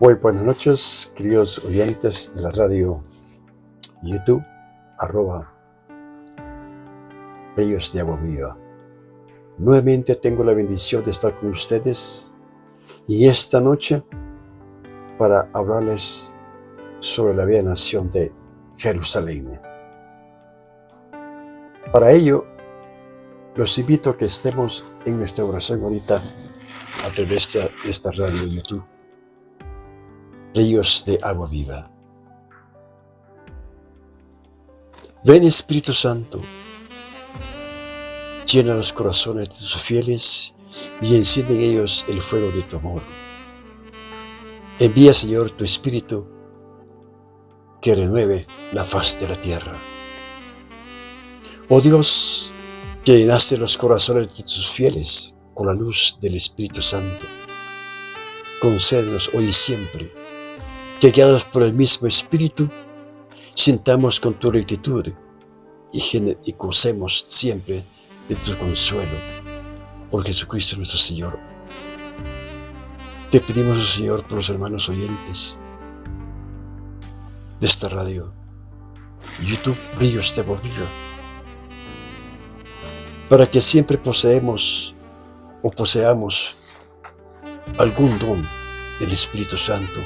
Muy buenas noches, queridos oyentes de la radio YouTube, @Ríos de Agua Viva. Nuevamente tengo la bendición de estar con ustedes y esta noche para hablarles sobre la bella nación de Jerusalén. Para ello, los invito a que estemos en nuestra oración ahorita a través de esta radio YouTube, Ríos de Agua Viva. Ven, Espíritu Santo, llena los corazones de tus fieles y enciende en ellos el fuego de tu amor. Envía, Señor, tu Espíritu que renueve la faz de la tierra. Oh Dios, que llenaste los corazones de tus fieles con la luz del Espíritu Santo, concédenos hoy y siempre que, guiados por el mismo Espíritu, sintamos con tu rectitud y gocemos siempre de tu consuelo por Jesucristo nuestro Señor. Te pedimos, oh Señor, por los hermanos oyentes de esta radio YouTube Ríos de Agua Viva, para que siempre poseamos algún don del Espíritu Santo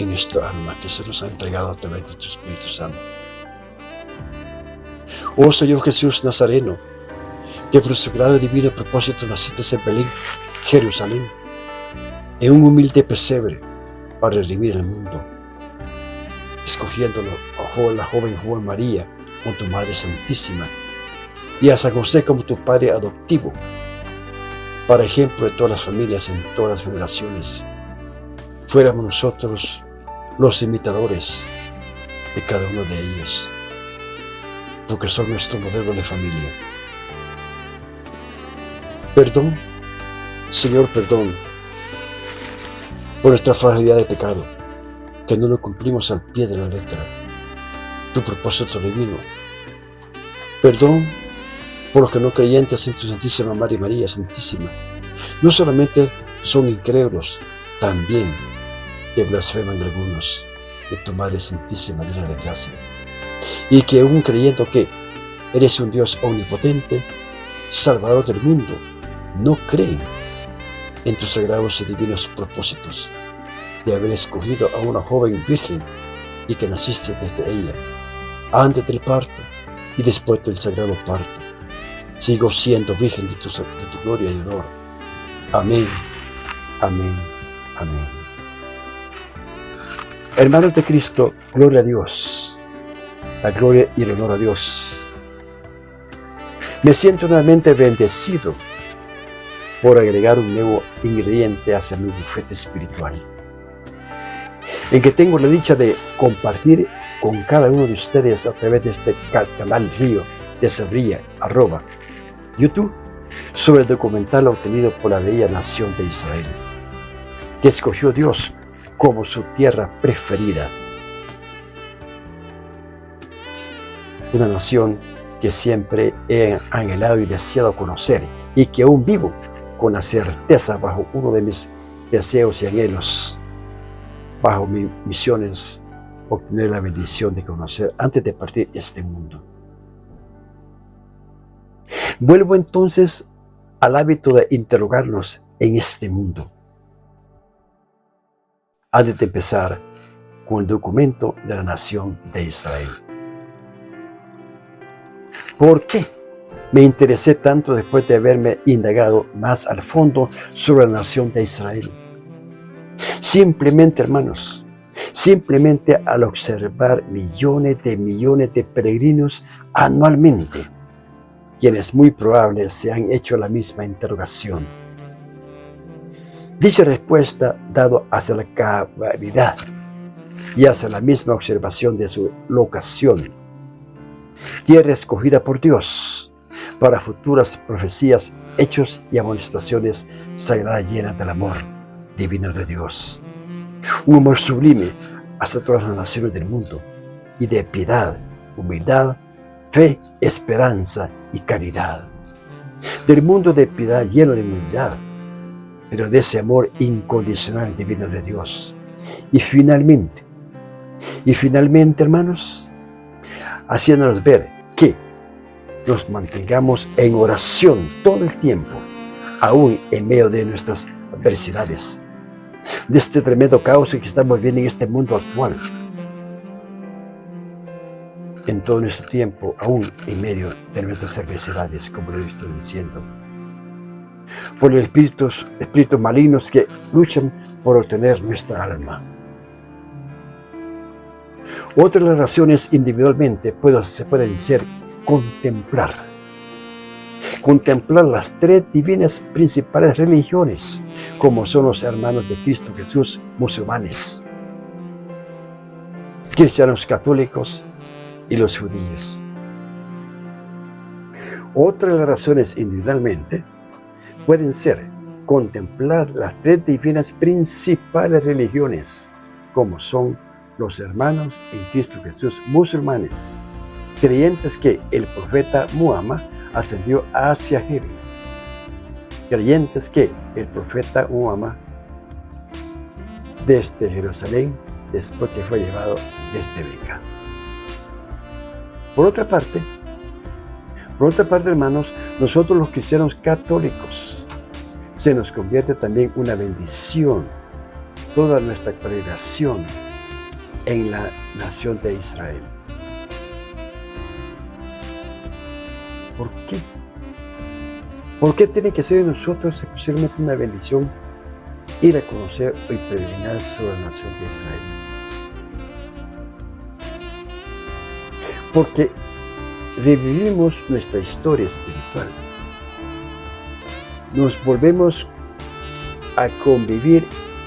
en nuestra alma que se nos ha entregado a través de tu Espíritu Santo. Oh Señor Jesús Nazareno, que por su grado divino propósito naciste en Belén, Jerusalén, en un humilde pesebre para redimir el mundo, escogiéndolo a la joven María con tu Madre Santísima y a San José como tu Padre adoptivo, para ejemplo de todas las familias en todas las generaciones. Fuéramos nosotros los imitadores de cada uno de ellos, porque son nuestro modelo de familia. Perdón, Señor, perdón por nuestra fragilidad de pecado, que no lo cumplimos al pie de la letra, tu propósito divino. Perdón por los que no creyentes en tu Santísima Madre María Santísima. No solamente son incrédulos, también te blasfeman algunos de tu Madre Santísima llena de gracia, y que aún creyendo que eres un Dios omnipotente, Salvador del mundo, no creen en tus sagrados y divinos propósitos de haber escogido a una joven virgen y que naciste desde ella, antes del parto y después del sagrado parto. Sigo siendo virgen de tu gloria y honor. Amén, amén, amén. Hermanos de Cristo, gloria a Dios, la gloria y el honor a Dios. Me siento nuevamente bendecido por agregar un nuevo ingrediente hacia mi bufete espiritual, en que tengo la dicha de compartir con cada uno de ustedes a través de este canal Río de Sevilla, @YouTube, sobre el documental obtenido por la bella nación de Israel, que escogió Dios como su tierra preferida. Una nación que siempre he anhelado y deseado conocer, y que aún vivo con la certeza bajo uno de mis deseos y anhelos, bajo mis misiones, obtener la bendición de conocer antes de partir este mundo. Vuelvo entonces al hábito de interrogarnos en este mundo, antes de empezar con el documento de la nación de Israel. ¿Por qué me interesé tanto después de haberme indagado más al fondo sobre la nación de Israel? Simplemente, hermanos, simplemente al observar millones de peregrinos anualmente, quienes muy probablemente se han hecho la misma interrogación. Dicha respuesta, dado hacia la cabalidad y hacia la misma observación de su locación, tierra escogida por Dios para futuras profecías, hechos y amonestaciones sagradas llenas del amor divino de Dios. Un amor sublime hacia todas las naciones del mundo y de piedad, humildad, fe, esperanza y caridad. Del mundo de piedad lleno de humildad, pero de ese amor incondicional divino de Dios. Y finalmente, hermanos, haciéndonos ver que nos mantengamos en oración todo el tiempo, aún en medio de nuestras adversidades, de este tremendo caos que estamos viendo en este mundo actual. En todo nuestro tiempo, aún en medio de nuestras adversidades, como lo estoy diciendo, por los espíritus malignos que luchan por obtener nuestra alma. Otras razones individualmente se pueden ser contemplar las tres divinas principales religiones, como son los hermanos de Cristo Jesús musulmanes, cristianos católicos y los judíos. Otras razones individualmente pueden ser contemplar las tres divinas principales religiones, como son los hermanos en Cristo Jesús musulmanes, creyentes que el profeta Muhammad ascendió hacia Jerusalén, creyentes que el profeta Muhammad desde Jerusalén, después que fue llevado desde Meca. Por otra parte, hermanos, nosotros los cristianos católicos, se nos convierte también una bendición toda nuestra peregrinación en la nación de Israel. ¿Por qué? ¿Por qué tiene que ser en nosotros especialmente una bendición ir a conocer y peregrinar sobre la nación de Israel? Porque revivimos nuestra historia espiritual. Nos volvemos a convivir,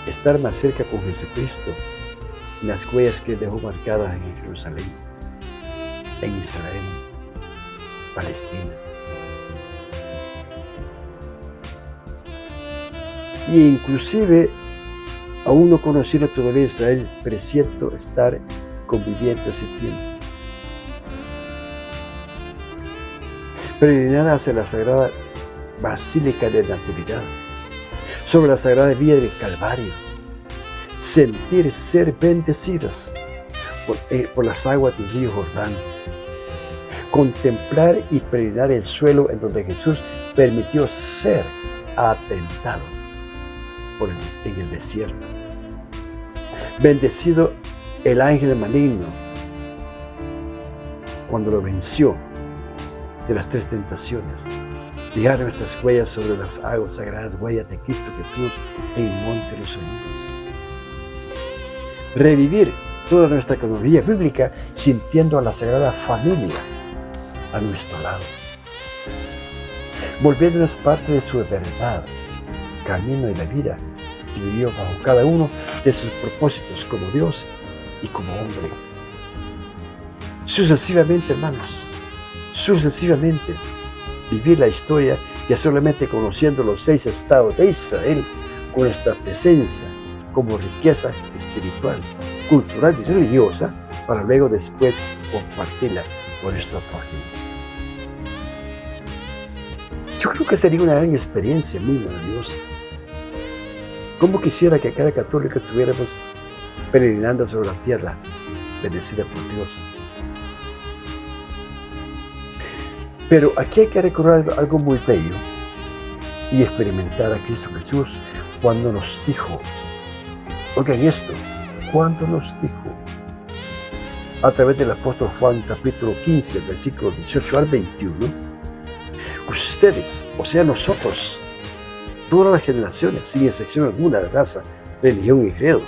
estar más cerca con Jesucristo, en las huellas que dejó marcadas en Jerusalén, en Israel, Palestina. Y inclusive, aún no conociendo todavía Israel, presiento estar conviviendo ese tiempo. Peregrinar hacia la Sagrada Basílica de Natividad, sobre la Sagrada Vía del Calvario, sentir ser bendecidos por las aguas del río Jordán, contemplar y peregrinar el suelo en donde Jesús permitió ser atentado en el desierto. Bendecido el ángel maligno cuando lo venció de las tres tentaciones. Dejar nuestras huellas sobre las aguas sagradas, huellas de Cristo Jesús en el monte de los olivos. Revivir toda nuestra cronología bíblica sintiendo a la Sagrada Familia a nuestro lado, volviéndonos parte de su verdad, camino y la vida que vivió bajo cada uno de sus propósitos como Dios y como hombre. Sucesivamente, hermanos, sucesivamente, vivir la historia que solamente conociendo los 6 estados de Israel, con nuestra presencia como riqueza espiritual, cultural y religiosa, para luego después compartirla con nuestro prójimo. Yo creo que sería una gran experiencia muy maravillosa. Cómo quisiera que cada católico estuviéramos peregrinando sobre la tierra, bendecida por Dios. Pero aquí hay que recordar algo muy bello y experimentar a Cristo Jesús cuando nos dijo, oigan esto, cuando nos dijo, a través del apóstol Juan capítulo 15, versículos 18 al 21, ustedes, o sea nosotros, todas las generaciones, sin excepción alguna de raza, religión y credo,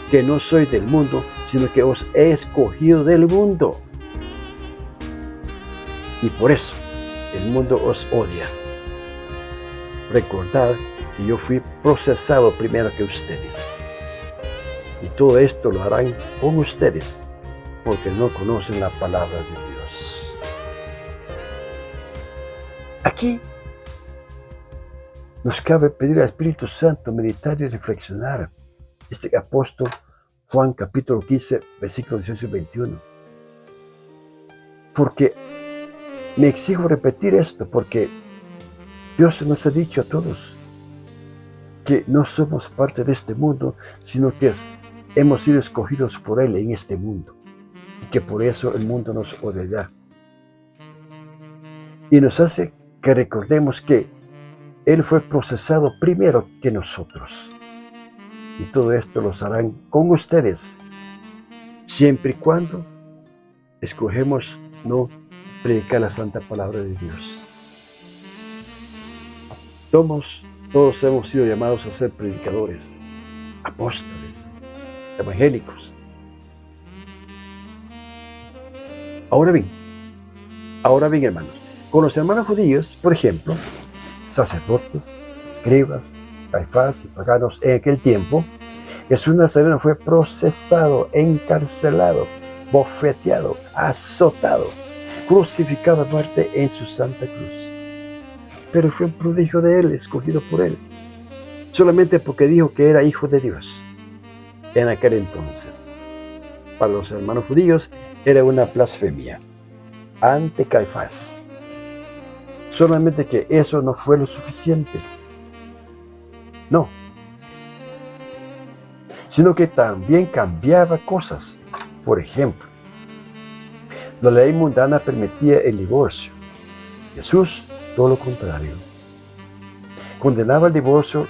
que no sois del mundo, sino que os he escogido del mundo. Y por eso el mundo os odia. Recordad que yo fui procesado primero que ustedes. Y todo esto lo harán con ustedes, porque no conocen la palabra de Dios. Aquí nos cabe pedir al Espíritu Santo meditar y reflexionar este apóstol Juan capítulo 15, versículos 18 y 21. Porque me exijo repetir esto, porque Dios nos ha dicho a todos que no somos parte de este mundo, sino que hemos sido escogidos por Él en este mundo, y que por eso el mundo nos odiará. Y nos hace que recordemos que Él fue procesado primero que nosotros. Y todo esto lo harán con ustedes, siempre y cuando escogemos no predicar la santa palabra de Dios. Todos hemos sido llamados a ser predicadores, apóstoles, evangélicos. Ahora bien, hermanos, con los hermanos judíos, por ejemplo, sacerdotes, escribas, Caifás y paganos en aquel tiempo, Jesús Nazareno fue procesado, encarcelado, bofeteado, azotado, crucificado a muerte en su santa cruz. Pero fue un prodigio de Él, escogido por Él, solamente porque dijo que era hijo de Dios en aquel entonces. Para los hermanos judíos era una blasfemia ante Caifás. Solamente que eso no fue lo suficiente. No. Sino que también cambiaba cosas. Por ejemplo, la ley mundana permitía el divorcio. Jesús, todo lo contrario. Condenaba el divorcio.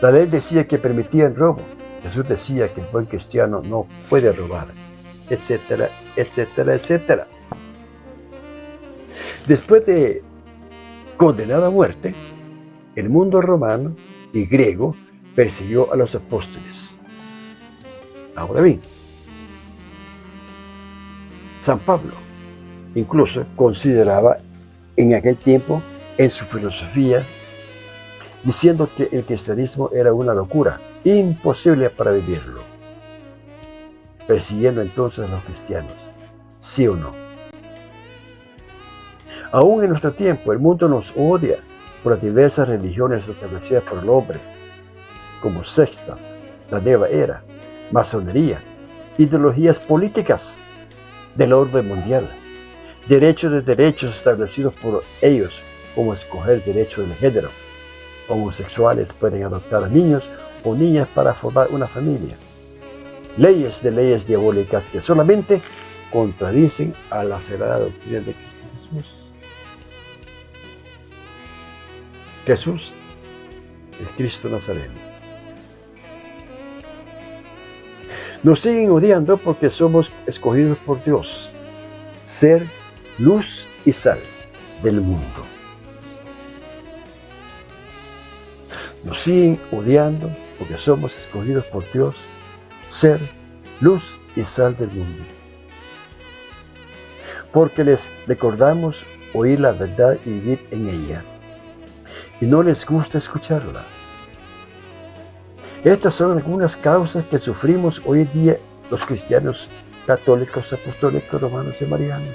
La ley decía que permitía el robo. Jesús decía que el buen cristiano no puede robar, etcétera, etcétera, etcétera. Después de condenado a muerte, el mundo romano y griego persiguió a los apóstoles. Ahora bien, San Pablo incluso consideraba en aquel tiempo, en su filosofía, diciendo que el cristianismo era una locura, imposible para vivirlo, persiguiendo entonces a los cristianos, ¿sí o no? Aún en nuestro tiempo, el mundo nos odia por las diversas religiones establecidas por el hombre, como sectas, la nueva era, masonería, ideologías políticas del orden mundial, derechos establecidos por ellos, como escoger derecho del género. Homosexuales pueden adoptar a niños o niñas para formar una familia. Leyes diabólicas que solamente contradicen a la sagrada doctrina de Jesús. Jesús, el Cristo Nazareno. Nos siguen odiando porque somos escogidos por Dios, ser luz y sal del mundo. Nos siguen odiando porque somos escogidos por Dios, ser luz y sal del mundo. Porque les recordamos oír la verdad y vivir en ella, y no les gusta escucharla. Estas son algunas causas que sufrimos hoy en día los cristianos católicos, apostólicos, romanos y marianos.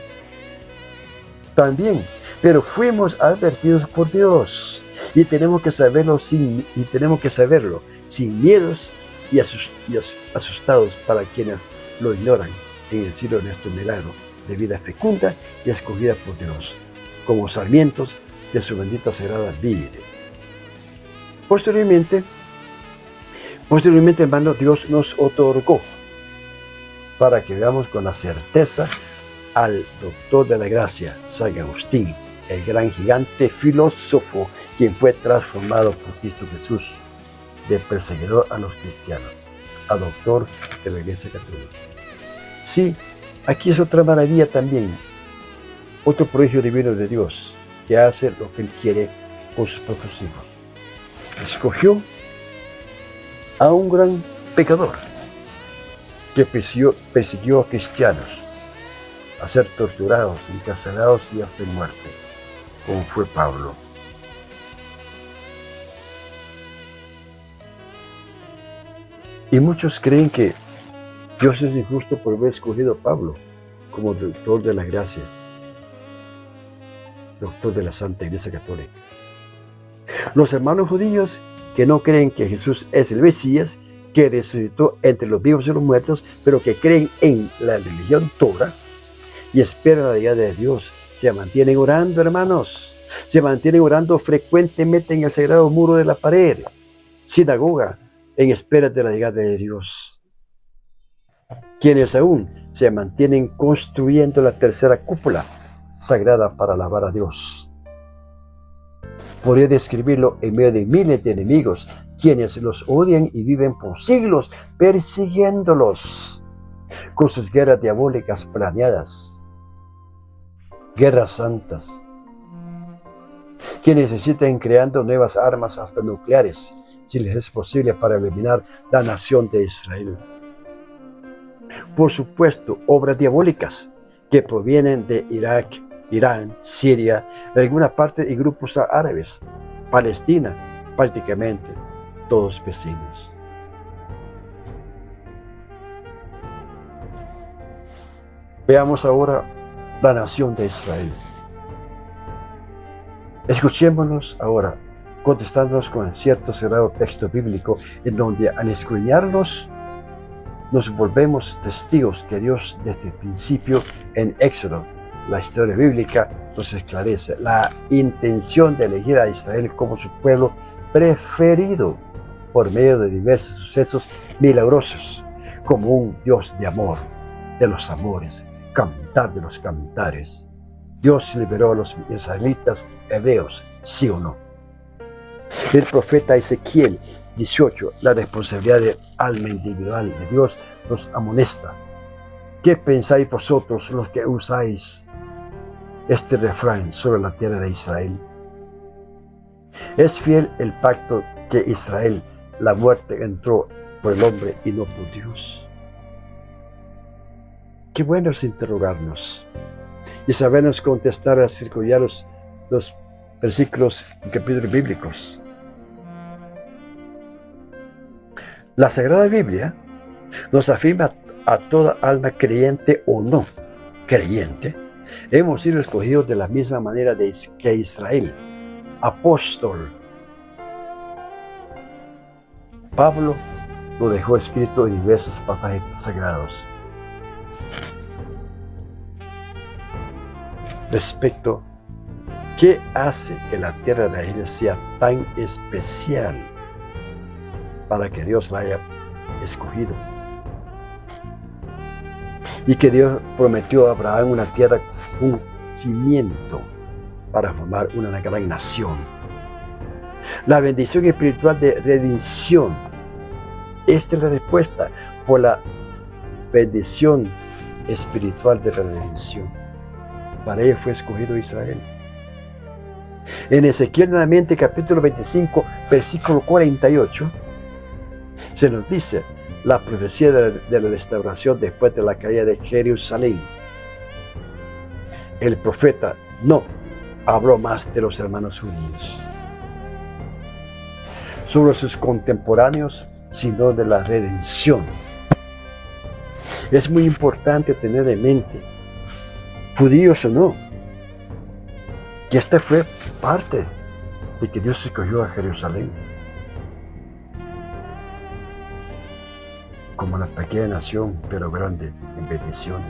También, pero fuimos advertidos por Dios y tenemos que saberlo sin miedos y asustados para quienes lo ignoran en el cielo de nuestro milagro de vida fecunda y escogida por Dios, como sarmientos de su bendita sagrada vid. Posteriormente, hermano, Dios nos otorgó para que veamos con la certeza al doctor de la gracia, San Agustín, el gran gigante filósofo, quien fue transformado por Cristo Jesús, de perseguidor a los cristianos, a doctor de la Iglesia Católica. Sí, aquí es otra maravilla también, otro prodigio divino de Dios, que hace lo que Él quiere con sus propios hijos. Escogió a un gran pecador que persiguió a cristianos a ser torturados, encarcelados y hasta en muerte, como fue Pablo. Y muchos creen que Dios es injusto por haber escogido a Pablo como doctor de la gracia, doctor de la Santa Iglesia Católica. Los hermanos judíos que no creen que Jesús es el Mesías, que resucitó entre los vivos y los muertos, pero que creen en la religión Torah y esperan la llegada de Dios, se mantienen orando, hermanos. Se mantienen orando frecuentemente en el sagrado muro de la pared, sinagoga en espera de la llegada de Dios, quienes aún se mantienen construyendo la tercera cúpula sagrada para alabar a Dios. Podría describirlo en medio de miles de enemigos, quienes los odian y viven por siglos persiguiéndolos con sus guerras diabólicas planeadas, guerras santas, quienes necesitan creando nuevas armas hasta nucleares, si les es posible, para eliminar la nación de Israel. Por supuesto, obras diabólicas que provienen de Irak, Irán, Siria, de alguna parte y grupos árabes, Palestina, prácticamente todos vecinos. Veamos ahora la nación de Israel. Escuchémonos ahora, contestándonos con el cierto sagrado texto bíblico, en donde al escudriñarnos, nos volvemos testigos que Dios desde el principio en Éxodo, la historia bíblica, nos esclarece la intención de elegir a Israel como su pueblo preferido por medio de diversos sucesos milagrosos, como un Dios de amor, de los amores, cantar de los cantares. Dios liberó a los israelitas hebreos, ¿sí o no? El profeta Ezequiel 18, la responsabilidad del alma individual de Dios, nos amonesta. ¿Qué pensáis vosotros los que usáis este refrán sobre la tierra de Israel? ¿Es fiel el pacto que Israel, la muerte entró por el hombre y no por Dios? Qué bueno es interrogarnos y sabernos contestar al circular los versículos y capítulos bíblicos. La Sagrada Biblia nos afirma a toda alma creyente o no creyente, hemos sido escogidos de la misma manera que Israel, apóstol. Pablo lo dejó escrito en diversos pasajes sagrados. Respecto, ¿qué hace que la tierra de Israel sea tan especial para que Dios la haya escogido? Y que Dios prometió a Abraham una tierra, un cimiento para formar una gran nación. La bendición espiritual de redención. Esta es la respuesta por la bendición espiritual de redención. Para ello fue escogido Israel. En Ezequiel nuevamente, capítulo 25, versículo 48, se nos dice la profecía de la restauración después de la caída de Jerusalén. El profeta no habló más de los hermanos judíos, sobre sus contemporáneos, sino de la redención. Es muy importante tener en mente, judíos o no, que esta fue parte de que Dios escogió a Jerusalén como una pequeña nación, pero grande en bendiciones.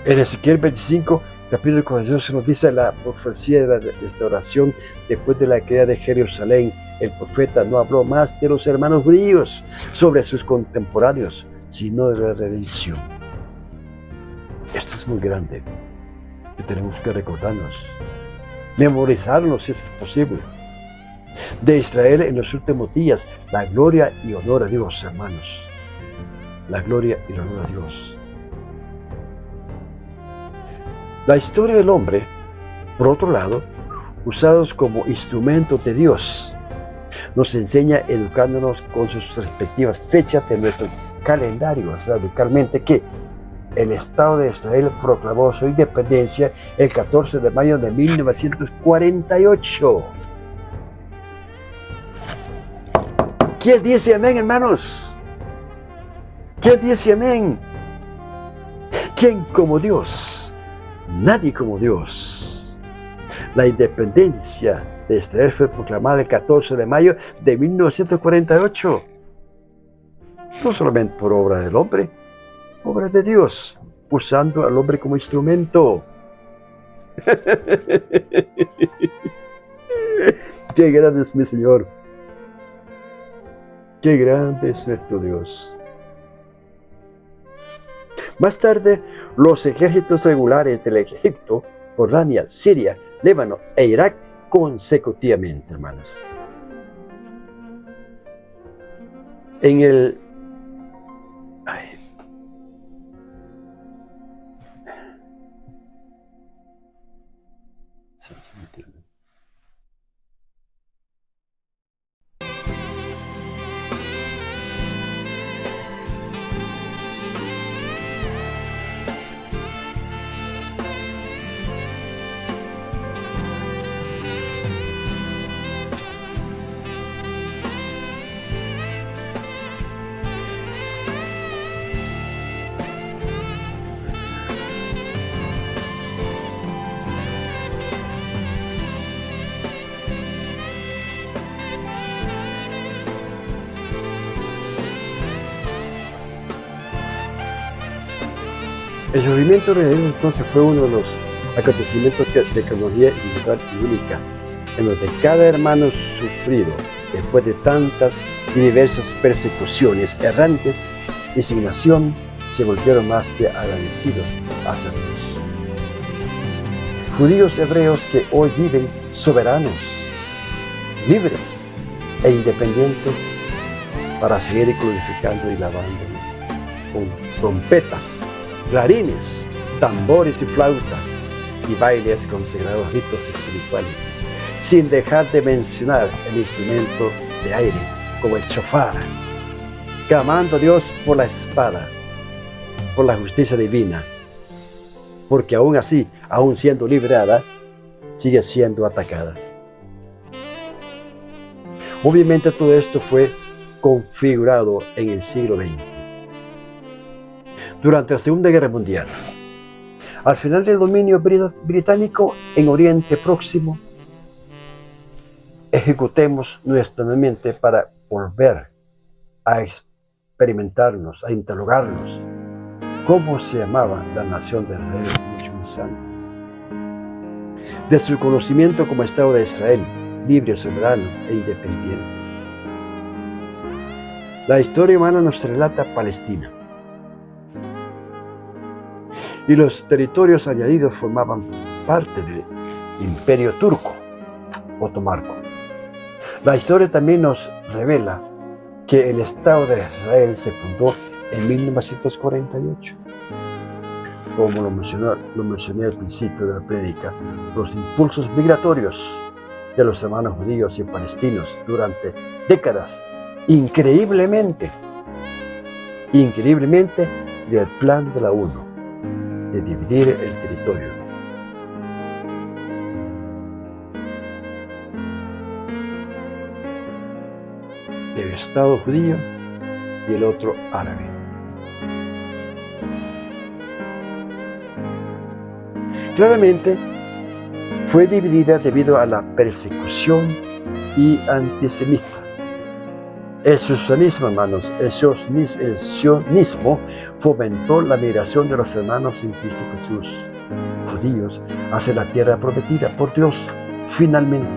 En Ezequiel 25, capítulo 42, se nos dice la profecía de la restauración después de la caída de Jerusalén. El profeta no habló más de los hermanos judíos sobre sus contemporáneos, sino de la redención. Esto es muy grande, que tenemos que recordarnos, memorizarlo si es posible. De Israel en los últimos días, la gloria y honor a Dios, hermanos. La gloria y el honor a Dios. La historia del hombre, por otro lado, usados como instrumentos de Dios, nos enseña educándonos con sus respectivas fechas de nuestro calendario, radicalmente que el Estado de Israel proclamó su independencia el 14 de mayo de 1948. ¿Quién dice amén, hermanos? ¿Quién dice amén? ¿Quién como Dios? Nadie como Dios. La independencia de Israel fue proclamada el 14 de mayo de 1948. No solamente por obra del hombre, obra de Dios, usando al hombre como instrumento. Qué grande es mi Señor. Qué grande es nuestro Dios. Más tarde, los ejércitos regulares del Egipto, Jordania, Siria, Líbano e Irak consecutivamente, hermanos. En el... Ay. El surgimiento de Dios entonces fue uno de los acontecimientos de cronología individual y única, en donde cada hermano sufrido, después de tantas y diversas persecuciones errantes y sin nación, se volvieron más que agradecidos hacia Dios. Judíos hebreos que hoy viven soberanos, libres e independientes para seguir glorificando y lavando con trompetas, clarines, tambores y flautas y bailes consagrados ritos espirituales, sin dejar de mencionar el instrumento de aire como el shofar, clamando a Dios por la espada, por la justicia divina, porque aún así, aún siendo liberada, sigue siendo atacada. Obviamente todo esto fue configurado en el siglo XX. Durante la Segunda Guerra Mundial, al final del dominio británico en Oriente Próximo, ejecutemos nuestra mente para volver a experimentarnos, a interrogarnos, cómo se llamaba la nación de Israel mucho antes. De su conocimiento como Estado de Israel, libre, soberano e independiente. La historia humana nos relata Palestina. Y los territorios añadidos formaban parte del Imperio Turco, otomano. La historia también nos revela que el Estado de Israel se fundó en 1948. Como lo mencioné al principio de la prédica, los impulsos migratorios de los hermanos judíos y palestinos durante décadas, increíblemente, del plan de la ONU de dividir el territorio. El Estado judío y el otro árabe. Claramente fue dividida debido a la persecución y antisemita. El sionismo, hermanos, el sionismo fomentó la migración de los hermanos en Cristo Jesús, judíos, hacia la tierra prometida por Dios, finalmente.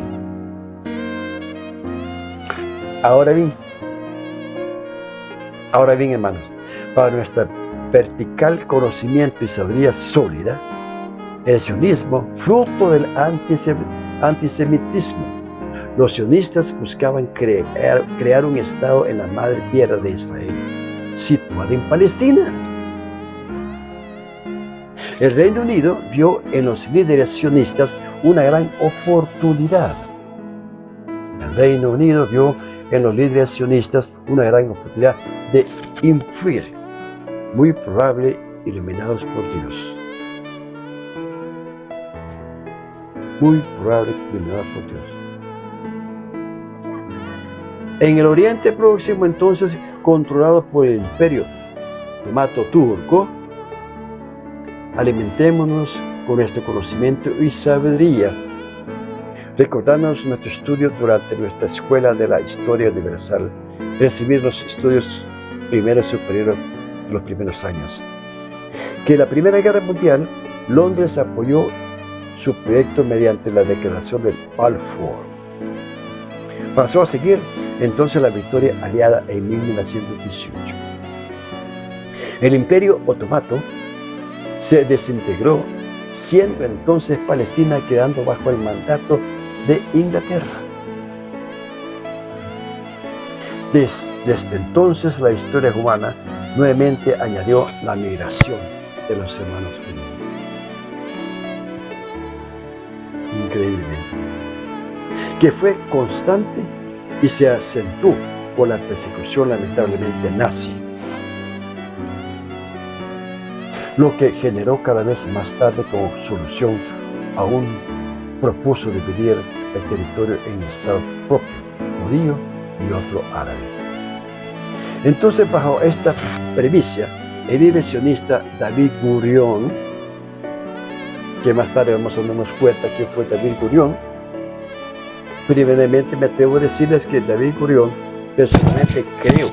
Ahora bien, hermanos, para nuestra vertical conocimiento y sabiduría sólida, el sionismo, fruto del antisemitismo, los sionistas buscaban crear un estado en la madre tierra de Israel, situada en Palestina. El Reino Unido vio en los líderes sionistas una gran oportunidad. El Reino Unido vio en los líderes sionistas una gran oportunidad de influir, muy probable iluminados por Dios. Muy probable iluminados por Dios. En el Oriente Próximo, entonces, controlado por el Imperio Otomano Turco, alimentémonos con nuestro conocimiento y sabiduría, recordándonos nuestro estudio durante nuestra escuela de la historia universal, recibir los estudios primeros superiores de los primeros años. Que en la Primera Guerra Mundial, Londres apoyó su proyecto mediante la declaración de Balfour. Pasó a seguir entonces la victoria aliada en 1918. El Imperio Otomano se desintegró, siendo entonces Palestina quedando bajo el mandato de Inglaterra. Desde entonces la historia humana nuevamente añadió la migración de los hermanos judíos. Increíblemente. Que fue constante y se acentuó por la persecución lamentablemente nazi. Lo que generó cada vez más tarde como solución aún propuso dividir el territorio en un estado propio, judío y otro árabe. Entonces, bajo esta premisa, el líder sionista David Ben-Gurión, que más tarde vamos a darnos cuenta quién fue David Ben-Gurión, primeramente me atrevo a decirles que David Ben-Gurión, personalmente creo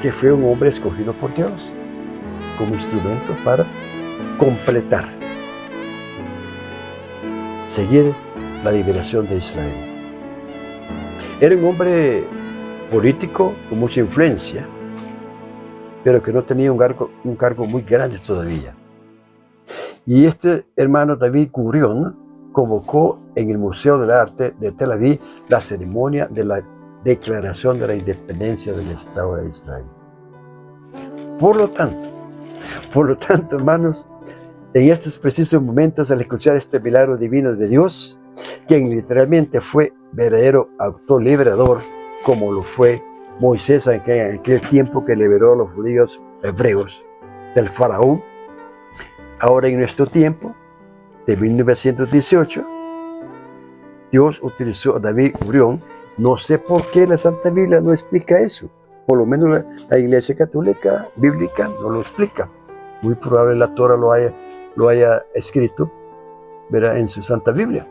que fue un hombre escogido por Dios como instrumento para completar, seguir la liberación de Israel. Era un hombre político con mucha influencia, pero que no tenía un cargo muy grande todavía. Y este hermano David Ben-Gurión convocó en el Museo del Arte de Tel Aviv la ceremonia de la declaración de la independencia del Estado de Israel. Por lo tanto, hermanos, en estos precisos momentos, al escuchar este milagro divino de Dios, quien literalmente fue verdadero autor liberador, como lo fue Moisés en aquel tiempo que liberó a los judíos hebreos del faraón, ahora en nuestro tiempo, de 1918, Dios utilizó a David Ben-Gurión. No sé por qué la Santa Biblia no explica eso. Por lo menos la Iglesia Católica Bíblica no lo explica. Muy probable la Torah lo haya escrito, ¿verdad?, en su Santa Biblia.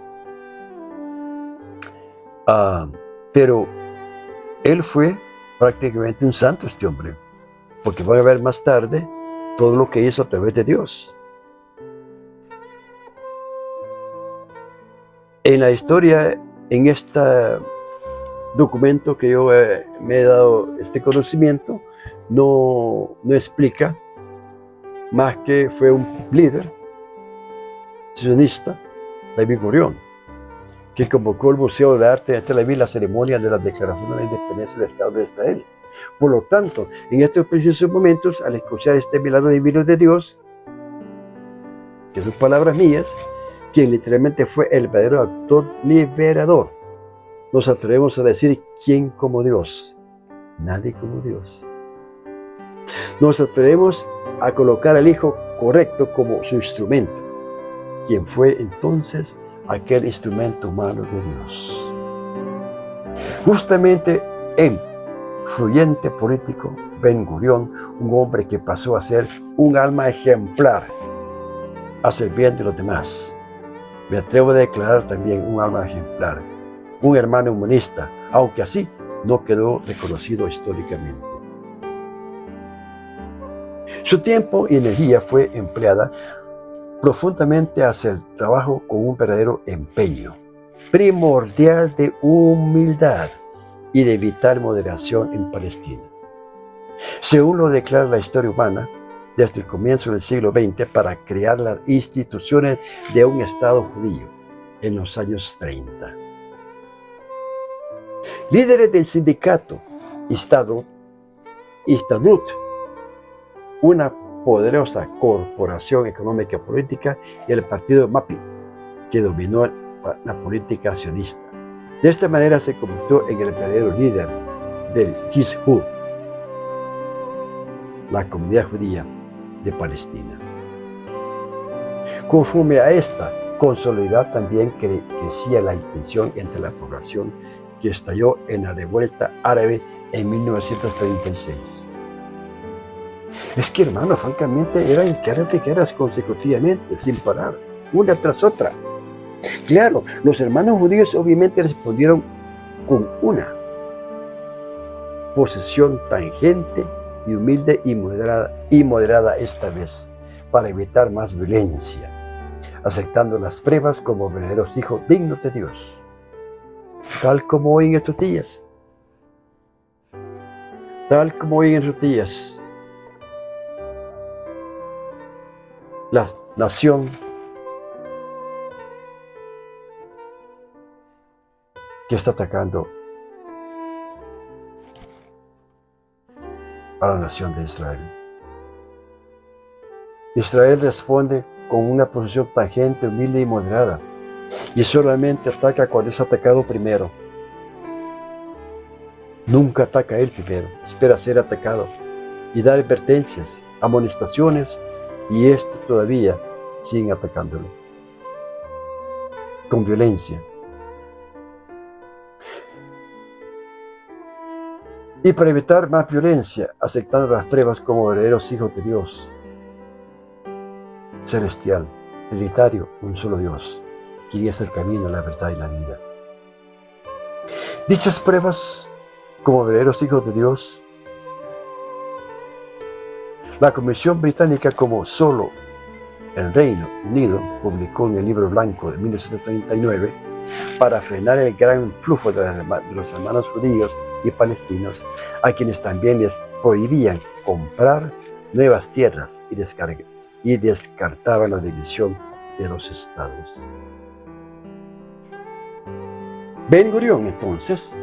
Pero él fue prácticamente un santo, este hombre, porque van a ver más tarde todo lo que hizo a través de Dios. En la historia, en este documento que yo me he dado este conocimiento, no explica más que fue un líder sionista, David Ben-Gurión, que convocó el Museo de Arte de Tel Aviv la ceremonia de la declaración de la independencia del Estado de Israel. Por lo tanto, en estos precisos momentos, al escuchar este milagro divino de Dios, que son palabras mías, quien literalmente fue el verdadero actor liberador, nos atrevemos a decir: ¿quién como Dios? Nadie como Dios. Nos atrevemos a colocar al Hijo correcto como su instrumento, quien fue entonces aquel instrumento humano de Dios. Justamente él, fluyente político, Ben-Gurión, un hombre que pasó a ser un alma ejemplar, a servir de los demás. Me atrevo a declarar también un alma ejemplar, un hermano humanista, aunque así no quedó reconocido históricamente. Su tiempo y energía fue empleada profundamente a hacer trabajo con un verdadero empeño, primordial de humildad y de vital moderación en Palestina. Según lo declara la historia humana, desde el comienzo del siglo XX para crear las instituciones de un Estado judío en los años 30. Líderes del sindicato Histadrut, una poderosa corporación económica y política, y el partido MAPI, que dominó la política sionista. De esta manera se convirtió en el verdadero líder del Yishud, la comunidad judía de Palestina. Conforme a esta consolidad también crecía la intención entre la población, que estalló en la revuelta árabe en 1936. Es que, hermano, francamente eran guerras consecutivamente, sin parar, una tras otra. Claro, los hermanos judíos obviamente respondieron con una posición tangente y humilde y moderada esta vez, para evitar más violencia, aceptando las pruebas como verdaderos hijos dignos de Dios. tal como hoy en estos días. Tal como hoy en estos días. La nación que está atacando a la nación de Israel. Israel responde con una posición tangente, humilde y moderada, y solamente ataca cuando es atacado primero. Nunca ataca él primero, espera ser atacado y da advertencias, amonestaciones, y todavía siguen atacándolo con violencia. Y para evitar más violencia, aceptando las pruebas como verdaderos hijos de Dios celestial, trinitario, un solo Dios, quien es el camino, la verdad y la vida. Dichas pruebas, como verdaderos hijos de Dios, la Comisión Británica, como solo el Reino Unido publicó en el Libro Blanco de 1939, para frenar el gran flujo de los hermanos judíos y palestinos, a quienes también les prohibían comprar nuevas tierras y descartaban la división de los estados. Ben-Gurión entonces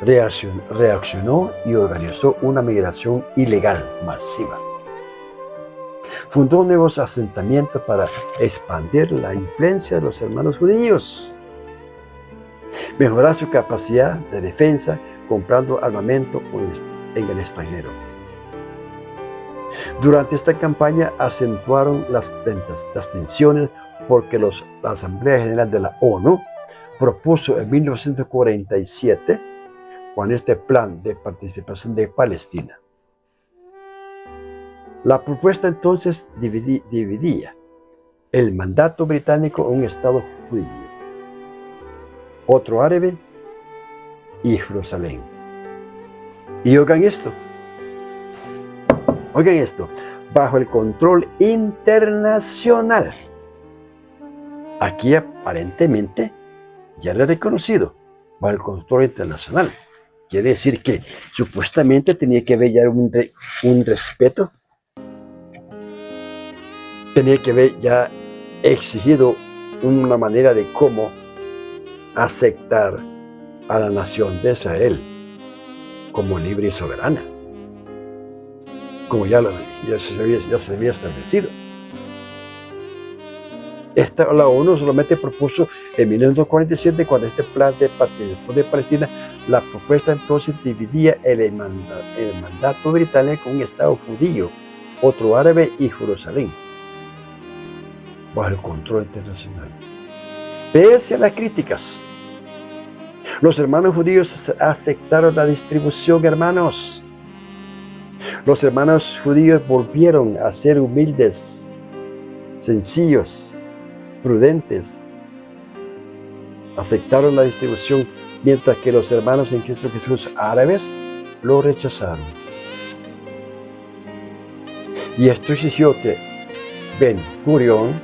reaccionó y organizó una migración ilegal masiva. Fundó nuevos asentamientos para expandir la influencia de los hermanos judíos. Mejorar su capacidad de defensa comprando armamento en el extranjero. Durante esta campaña acentuaron las tensiones porque la Asamblea General de la ONU propuso en 1947 con este plan de participación de Palestina. La propuesta entonces dividía el mandato británico en un estado judío, otro árabe y Jerusalén. Y oigan esto, bajo el control internacional. Aquí aparentemente ya era reconocido, bajo el control internacional. Quiere decir que supuestamente tenía que haber ya un respeto, tenía que haber ya exigido una manera de cómo aceptar a la nación de Israel como libre y soberana, como ya se había establecido. La ONU solamente propuso en 1947, cuando este plan de participación de Palestina, la propuesta entonces dividía el mandato británico en un estado judío, otro árabe y Jerusalén, bajo el control internacional. Pese a las críticas, los hermanos judíos aceptaron la distribución, hermanos. Los hermanos judíos volvieron a ser humildes, sencillos, prudentes. Aceptaron la distribución, mientras que los hermanos en Cristo Jesús árabes lo rechazaron. Y esto exigió que Ben-Gurión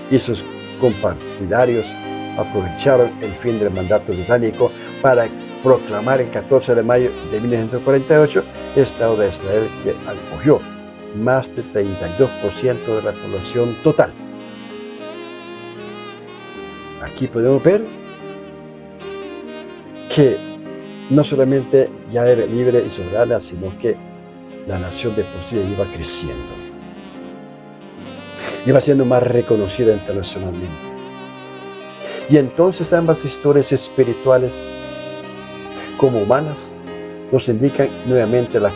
y sus compartidarios aprovecharon el fin del mandato británico para proclamar el 14 de mayo de 1948 el Estado de Israel, que acogió más del 32% de la población total. Aquí podemos ver que no solamente ya era libre y soberana, sino que la nación de por sí iba creciendo, iba siendo más reconocida internacionalmente. Y entonces ambas historias espirituales como humanas nos indican nuevamente la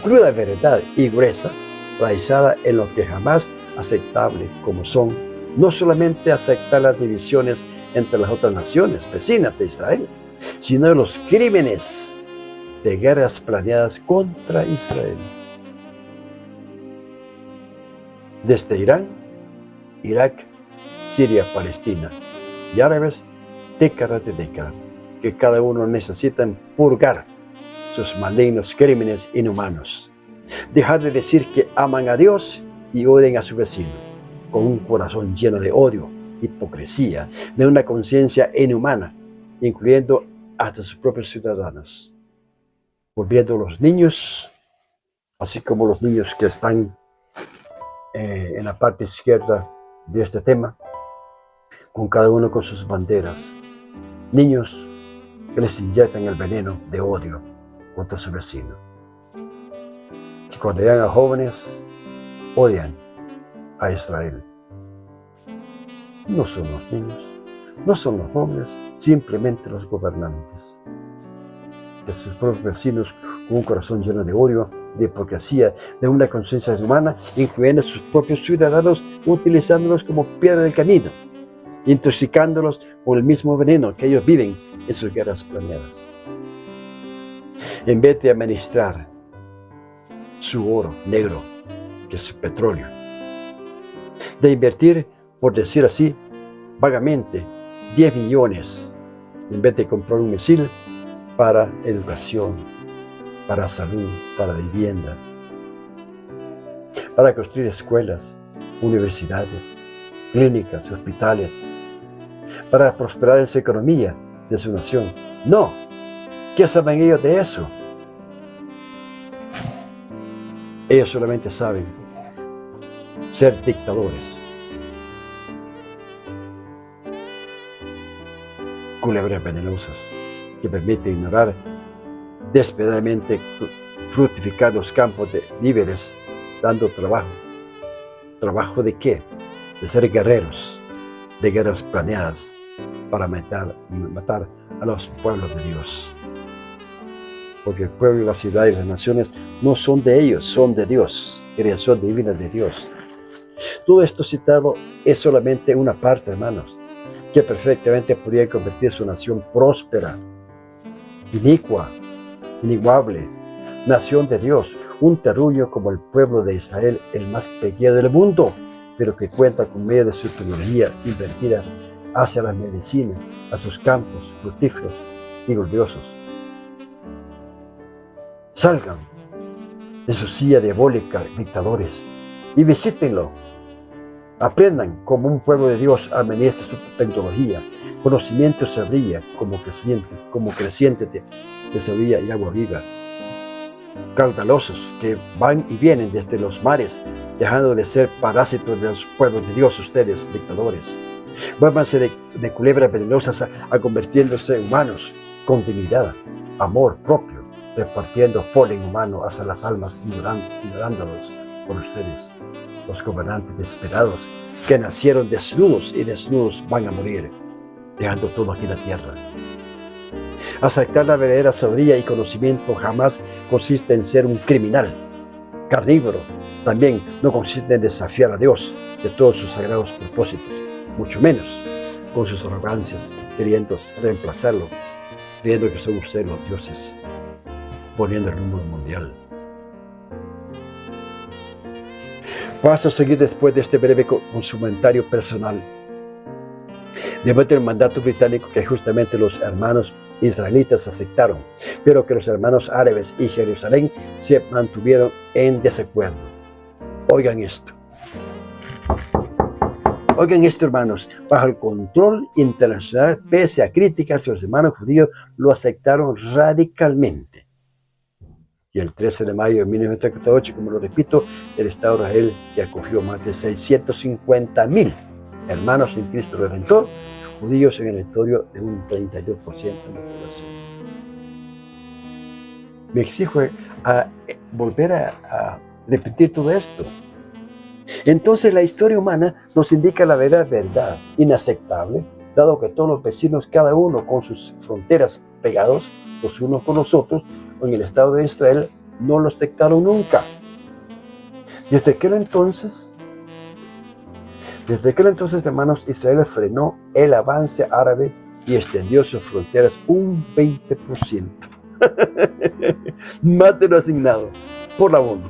cruda verdad y gruesa, raizada en lo que jamás aceptable, como son no solamente aceptar las divisiones entre las otras naciones vecinas de Israel, sino los crímenes de guerras planeadas contra Israel. Desde Irán, Irak, Siria, Palestina y árabes, décadas de décadas, que cada uno necesitan purgar sus malignos crímenes inhumanos. Dejar de decir que aman a Dios y odian a su vecino, con un corazón lleno de odio, hipocresía, de una conciencia inhumana, incluyendo hasta sus propios ciudadanos, volviendo los niños, así como los niños que están en la parte izquierda de este tema, con cada uno con sus banderas, niños que les inyectan el veneno de odio contra su vecino, que cuando llegan a jóvenes odian a Israel. No son los niños, no son los jóvenes, simplemente los gobernantes, de sus propios vecinos con un corazón lleno de odio, de hipocresía, de una conciencia humana, incluyendo a sus propios ciudadanos, utilizándolos como piedra del camino, intoxicándolos con el mismo veneno que ellos viven en sus guerras planeadas. En vez de administrar su oro negro, que es su petróleo, de invertir, por decir así, vagamente, 10 millones, en vez de comprar un misil para educación, para salud, para vivienda, para construir escuelas, universidades, clínicas, hospitales, para prosperar en su economía de su nación. No, ¿qué saben ellos de eso? Ellos solamente saben ser dictadores, culebras venenosas que permiten ignorar despiadadamente fructificar los campos de víveres, dando trabajo. ¿Trabajo de qué? De ser guerreros, de guerras planeadas para matar a los pueblos de Dios. Porque el pueblo, la ciudad y las naciones no son de ellos, son de Dios, creación divina de Dios. Todo esto citado es solamente una parte, hermanos, que perfectamente podría convertir su nación próspera, inicua, inigualable, nación de Dios, un terruño como el pueblo de Israel, el más pequeño del mundo, pero que cuenta con medio de su tecnología invertida hacia la medicina, a sus campos fructíferos y gloriosos. Salgan de su silla diabólica, dictadores, y visítenlo. Aprendan como un pueblo de Dios administra su tecnología, conocimiento se brilla como creciente de sabiduría y agua viva. Caudalosos que van y vienen desde los mares, dejando de ser parásitos de los pueblos de Dios, ustedes, dictadores. Vuélvanse de culebras venenosas a convirtiéndose en humanos con dignidad, amor propio, repartiendo polen humano hacia las almas, ignorándolos por ustedes, los gobernantes desesperados que nacieron desnudos y desnudos van a morir, dejando todo aquí en la tierra. Aceptar la verdadera sabiduría y conocimiento jamás consiste en ser un criminal, carnívoro. También no consiste en desafiar a Dios de todos sus sagrados propósitos, mucho menos con sus arrogancias, queriendo reemplazarlo, creyendo que son ustedes los dioses, poniendo el número mundial. Paso a seguir después de este breve comentario personal. Después del mandato británico que justamente los hermanos israelitas aceptaron, pero que los hermanos árabes y Jerusalén se mantuvieron en desacuerdo. Oigan esto. Oigan esto, hermanos. Bajo el control internacional, pese a críticas, los hermanos judíos lo aceptaron radicalmente. Y el 13 de mayo de 1948, como lo repito, el Estado de Israel, que acogió más de 650,000 hermanos en Cristo Redentor, judíos en el territorio de un 32% de la población. Me exijo a volver a repetir todo esto. Entonces la historia humana nos indica la verdad inaceptable, dado que todos los vecinos, cada uno con sus fronteras pegados los unos con los otros, en el Estado de Israel, no lo aceptaron nunca. Desde aquel entonces, hermanos, Israel frenó el avance árabe y extendió sus fronteras un 20%. Más de lo asignado por la ONU.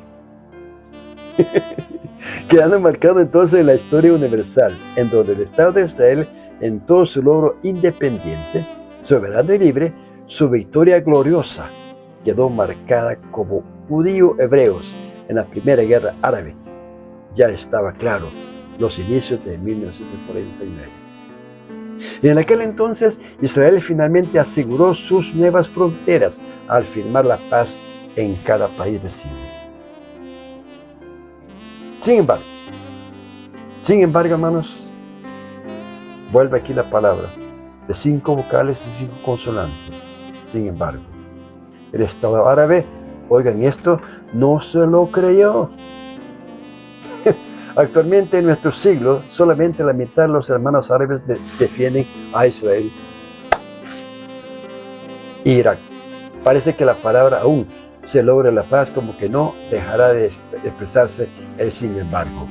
Quedando marcado entonces en la historia universal, en donde el Estado de Israel, en todo su logro independiente, soberano y libre, su victoria gloriosa, quedó marcada como judío-hebreos en la primera guerra árabe. Ya estaba claro los inicios de 1949. Y en aquel entonces Israel finalmente aseguró sus nuevas fronteras al firmar la paz en cada país vecino. Sin embargo, hermanos, vuelve aquí la palabra de 5 vocales y 5 consonantes. Sin embargo, el Estado árabe, oigan esto, no se lo creyó. Actualmente en nuestro siglo, solamente la mitad de los hermanos árabes defienden a Israel e Irak. Parece que la palabra aún se logra la paz, como que no dejará de expresarse el sin embargo.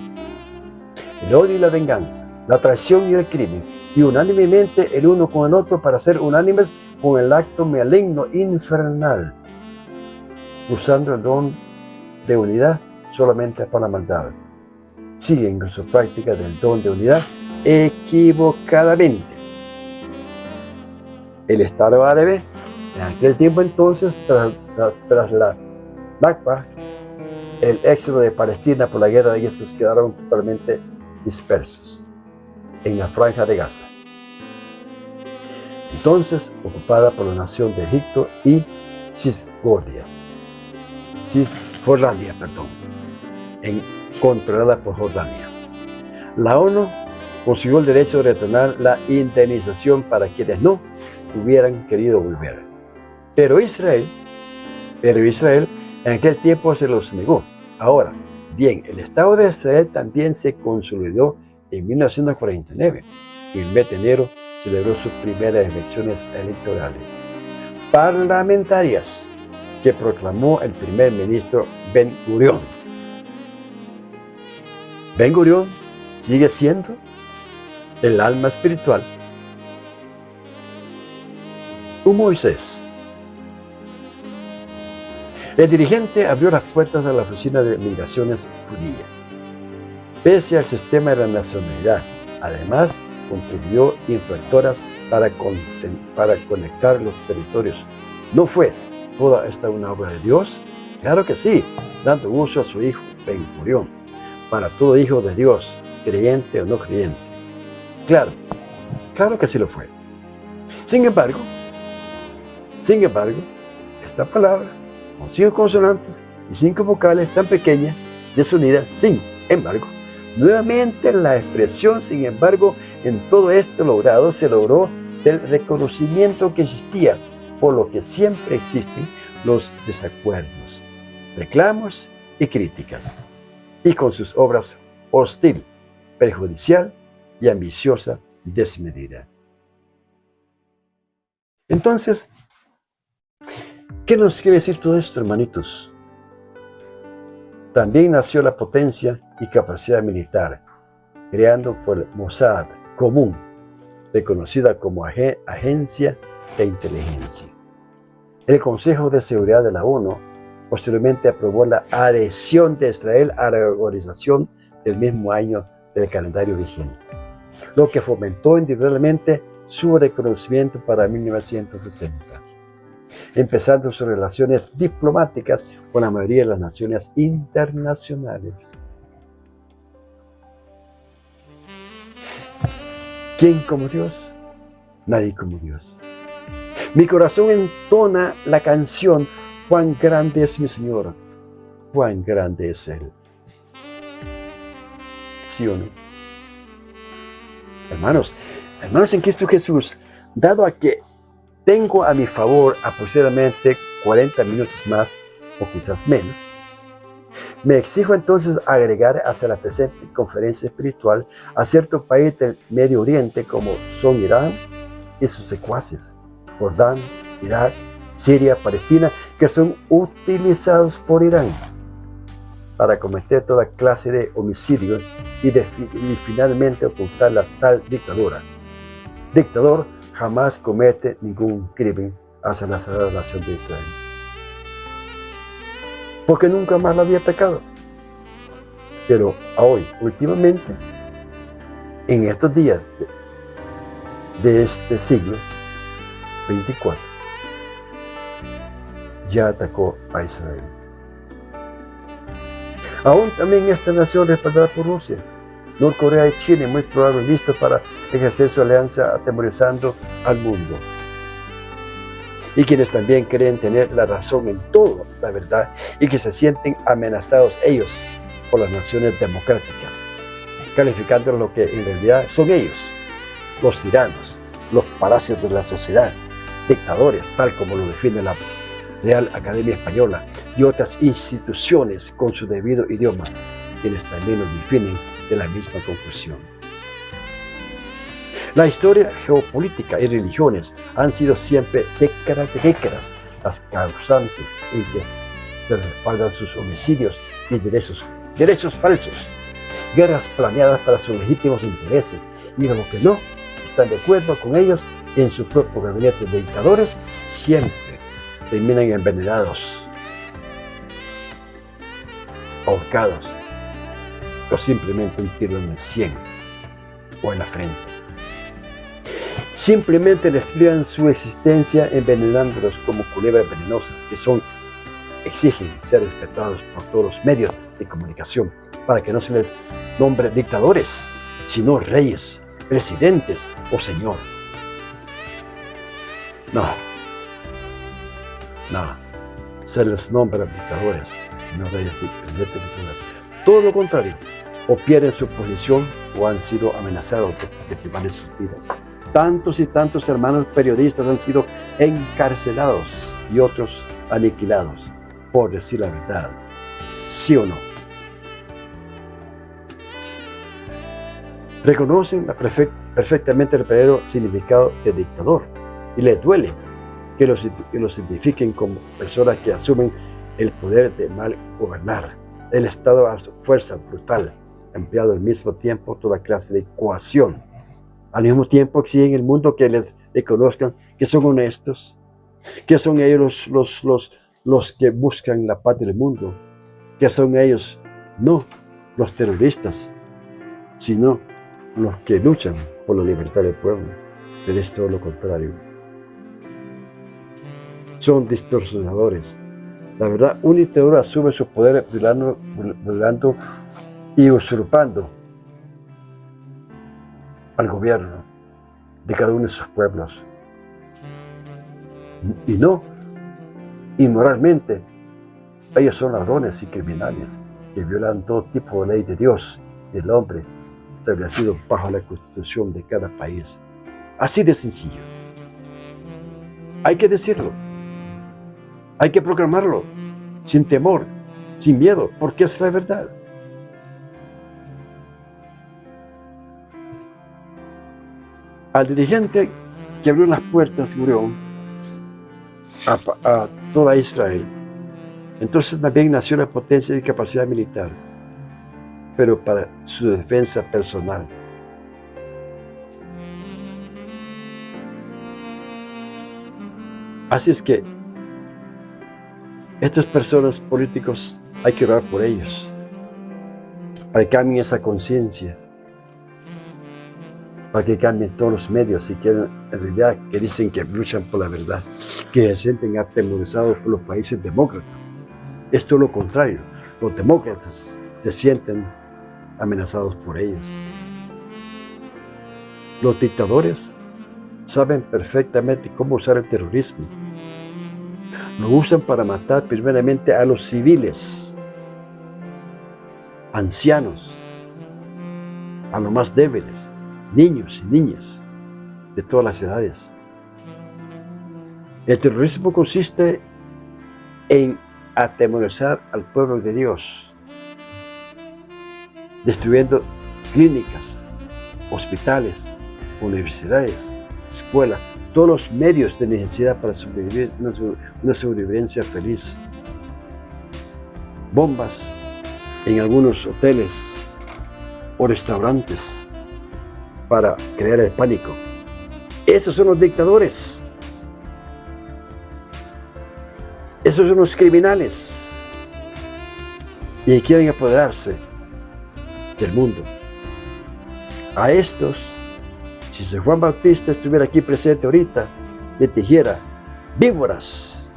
El odio y la venganza, la traición y el crimen, y unánimemente el uno con el otro para ser unánimes con el acto maligno infernal, usando el don de unidad solamente para la maldad. Siguen con su práctica del don de unidad equivocadamente. El Estado árabe, en aquel tiempo entonces, tras la Nakba, el éxodo de Palestina por la guerra de estos, quedaron totalmente dispersos en la franja de Gaza, entonces ocupada por la nación de Egipto y Cisjordania, controlada por Jordania. La ONU consiguió el derecho de retornar la indemnización para quienes no hubieran querido volver. Pero Israel en aquel tiempo se los negó. Ahora, bien, el Estado de Israel también se consolidó en 1949 y el mes de enero celebró sus primeras elecciones electorales parlamentarias que proclamó el primer ministro Ben Gurión. Ben Gurión sigue siendo el alma espiritual, un Moisés. El dirigente abrió las puertas a la oficina de migraciones judía, pese al sistema de la nacionalidad. Además, contribuyó infractoras para conectar los territorios. ¿No fue toda esta una obra de Dios? Claro que sí, dando uso a su hijo Ben Gurión, para todo hijo de Dios, creyente o no creyente. Claro que sí lo fue. Sin embargo, esta palabra, con 5 consonantes y 5 vocales tan pequeñas, desunidas, sin embargo, nuevamente la expresión sin embargo en todo esto logrado se logró del reconocimiento que existía, por lo que siempre existen los desacuerdos, reclamos y críticas, y con sus obras hostil, perjudicial y ambiciosa desmedida. Entonces, ¿qué nos quiere decir todo esto, hermanitos? También nació la potencia y capacidad militar, creando por el Mossad común, reconocida como agencia de inteligencia. El Consejo de Seguridad de la ONU posteriormente aprobó la adhesión de Israel a la organización del mismo año del calendario vigente, lo que fomentó individualmente su reconocimiento para 1960. Empezando sus relaciones diplomáticas con la mayoría de las naciones internacionales. ¿Quién como Dios? Nadie como Dios. Mi corazón entona la canción, cuán grande es mi Señor, cuán grande es Él. ¿Sí o no? Hermanos en Cristo Jesús, dado a que tengo a mi favor aproximadamente 40 minutos más, o quizás menos, me exijo entonces agregar hacia la presente conferencia espiritual a ciertos países del Medio Oriente como son Irán y sus secuaces, Jordán, Irak, Siria, Palestina, que son utilizados por Irán para cometer toda clase de homicidios y finalmente ocultar la tal dictadura. Dictador jamás comete ningún crimen hacia la sagrada nación de Israel, porque nunca más la había atacado. Pero hoy, últimamente, en estos días de este siglo 24, ya atacó a Israel. Aún también esta nación respaldada por Rusia, Norcorea y China, muy probable, listos para ejercer su alianza atemorizando al mundo. Y quienes también creen tener la razón en todo, la verdad, y que se sienten amenazados ellos por las naciones democráticas, calificando lo que en realidad son ellos, los tiranos, los parásitos de la sociedad, dictadores, tal como lo define la Real Academia Española y otras instituciones con su debido idioma, quienes también los definen de la misma conclusión. La historia, geopolítica y religiones han sido siempre décadas las causantes en que se respaldan sus homicidios y derechos falsos, guerras planeadas para sus legítimos intereses, y los que no están de acuerdo con ellos en su propio gabinete de dictadores siempre terminan envenenados, ahorcados o simplemente un tiro en el sien o en la frente. Simplemente despliegan su existencia envenenándolos como culebras venenosas que exigen ser respetados por todos los medios de comunicación para que no se les nombre dictadores, sino reyes, presidentes o señor. No, se les nombra dictadores, no reyes, presidentes, todo lo contrario, o pierden su posición o han sido amenazados de privar sus vidas. Tantos y tantos hermanos periodistas han sido encarcelados y otros aniquilados por decir la verdad, ¿sí o no? Reconocen perfectamente el verdadero significado de dictador y les duele que los identifiquen como personas que asumen el poder de mal gobernar. El Estado a su fuerza brutal, empleado al mismo tiempo toda clase de coacción. Al mismo tiempo exigen el mundo que les reconozcan que son honestos, que son ellos los que buscan la paz del mundo, que son ellos no los terroristas, sino los que luchan por la libertad del pueblo. Pero es todo lo contrario. Son distorsionadores. La verdad, un dictador asume su poder violando y usurpando al gobierno de cada uno de sus pueblos. Y no, inmoralmente, ellos son ladrones y criminales que violan todo tipo de ley de Dios y del hombre establecido bajo la constitución de cada país. Así de sencillo. Hay que decirlo. Hay que proclamarlo, sin temor, sin miedo, porque es la verdad. Al dirigente que abrió las puertas, murió a toda Israel. Entonces también nació la potencia y capacidad militar, pero para su defensa personal. Así es que estas personas políticos hay que orar por ellos, para que cambien esa conciencia, para que cambien todos los medios si quieren, en realidad, que dicen que luchan por la verdad, que se sienten atemorizados por los países demócratas. Esto es lo contrario, los demócratas se sienten amenazados por ellos. Los dictadores saben perfectamente cómo usar el terrorismo. Lo usan para matar primeramente a los civiles, ancianos, a los más débiles, niños y niñas de todas las edades. El terrorismo consiste en atemorizar al pueblo de Dios, destruyendo clínicas, hospitales, universidades, escuelas, todos los medios de necesidad para sobrevivir una sobrevivencia feliz. Bombas en algunos hoteles o restaurantes para crear el pánico. Esos son los dictadores. Esos son los criminales. Y quieren apoderarse del mundo. A estos, si San Juan Bautista estuviera aquí presente ahorita, le dijera: víboras,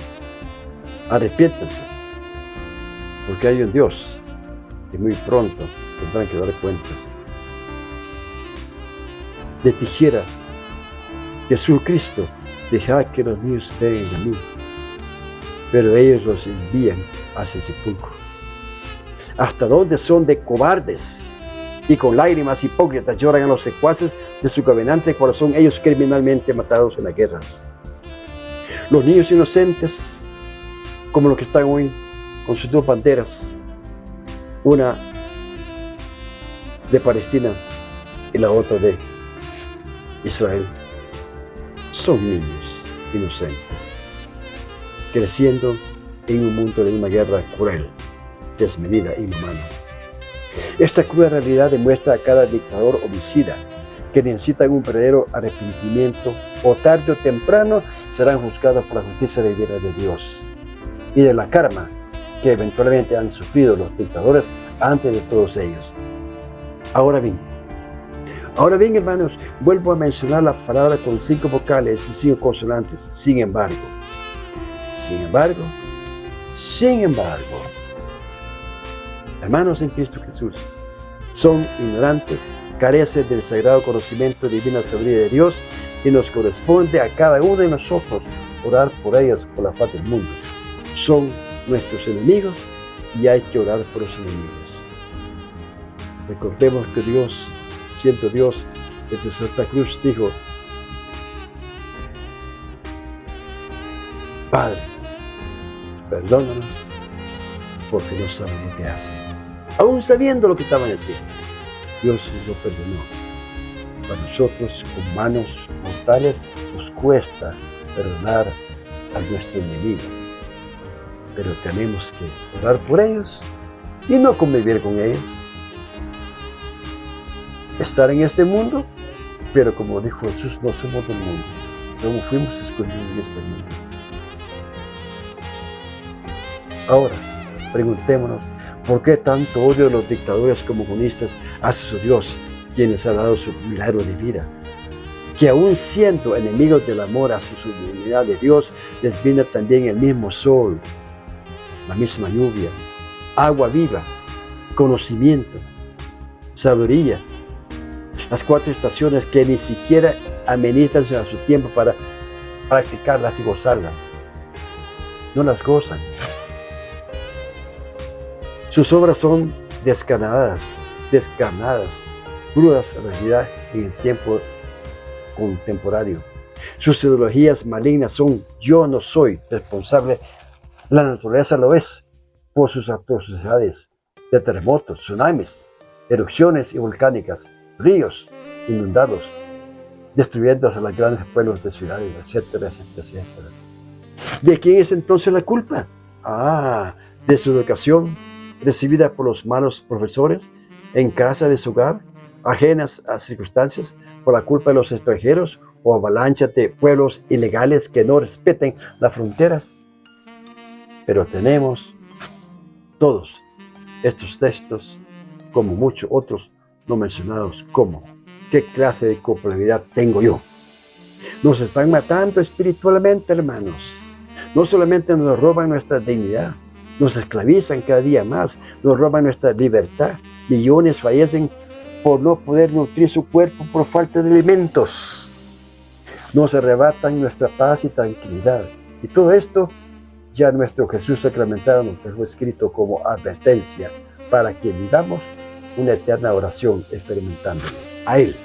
arrepiéntanse, porque hay un Dios y muy pronto tendrán que dar cuentas. Les dijera, Jesucristo, dejad que los niños vengan de mí, pero ellos los envían hacia el sepulcro. ¿Hasta dónde son de cobardes? Y con lágrimas hipócritas lloran a los secuaces de su gobernante corazón, ellos criminalmente matados en las guerras. Los niños inocentes, como los que están hoy, con sus dos banderas, una de Palestina y la otra de Israel, son niños inocentes, creciendo en un mundo de una guerra cruel, desmedida e inhumana. Esta cruel realidad demuestra a cada dictador homicida que necesitan un verdadero arrepentimiento, o tarde o temprano serán juzgados por la justicia divina de Dios y de la karma que eventualmente han sufrido los dictadores antes de todos ellos. Ahora bien, hermanos, vuelvo a mencionar la palabra con 5 vocales y 5 consonantes. Sin embargo. Hermanos en Cristo Jesús, son ignorantes, carecen del sagrado conocimiento de divina sabiduría de Dios, y nos corresponde a cada uno de nosotros orar por ellos, por la paz del mundo. Son nuestros enemigos y hay que orar por los enemigos. Recordemos que Dios, siendo Dios, desde Santa Cruz dijo: Padre, perdónanos porque no saben lo que hacen. Aún sabiendo lo que estaban haciendo, Dios lo perdonó. Para nosotros, humanos mortales, nos cuesta perdonar a nuestro enemigo, pero tenemos que orar por ellos y no convivir con ellos. Estar en este mundo, pero como dijo Jesús, no somos del mundo, solo fuimos escogidos en este mundo. Ahora, preguntémonos, ¿por qué tanto odio a los dictadores comunistas hacia su Dios, quien les ha dado su milagro de vida? Que aún siendo enemigos del amor hacia su divinidad de Dios, les brinda también el mismo sol, la misma lluvia, agua viva, conocimiento, sabiduría, las 4 estaciones que ni siquiera amenizan a su tiempo para practicarlas y gozarlas. No las gozan. Sus obras son descarnadas, crudas en realidad en el tiempo contemporáneo. Sus ideologías malignas son: yo no soy responsable, la naturaleza lo es, por sus atrocidades de terremotos, tsunamis, erupciones y volcánicas, ríos inundados, destruyendo a los grandes pueblos de ciudades, etcétera, etcétera, etcétera. ¿De quién es entonces la culpa? De su educación recibida por los malos profesores en casa de su hogar, ajenas a circunstancias, por la culpa de los extranjeros o avalanchas de pueblos ilegales que no respeten las fronteras. Pero tenemos todos estos textos, como muchos otros no mencionados, como: ¿qué clase de culpabilidad tengo yo? Nos están matando espiritualmente, hermanos. No solamente nos roban nuestra dignidad, nos esclavizan cada día más, nos roban nuestra libertad. Millones fallecen por no poder nutrir su cuerpo por falta de alimentos. Nos arrebatan nuestra paz y tranquilidad. Y todo esto ya nuestro Jesús sacramentado nos dejó escrito como advertencia para que vivamos una eterna oración experimentándolo a Él.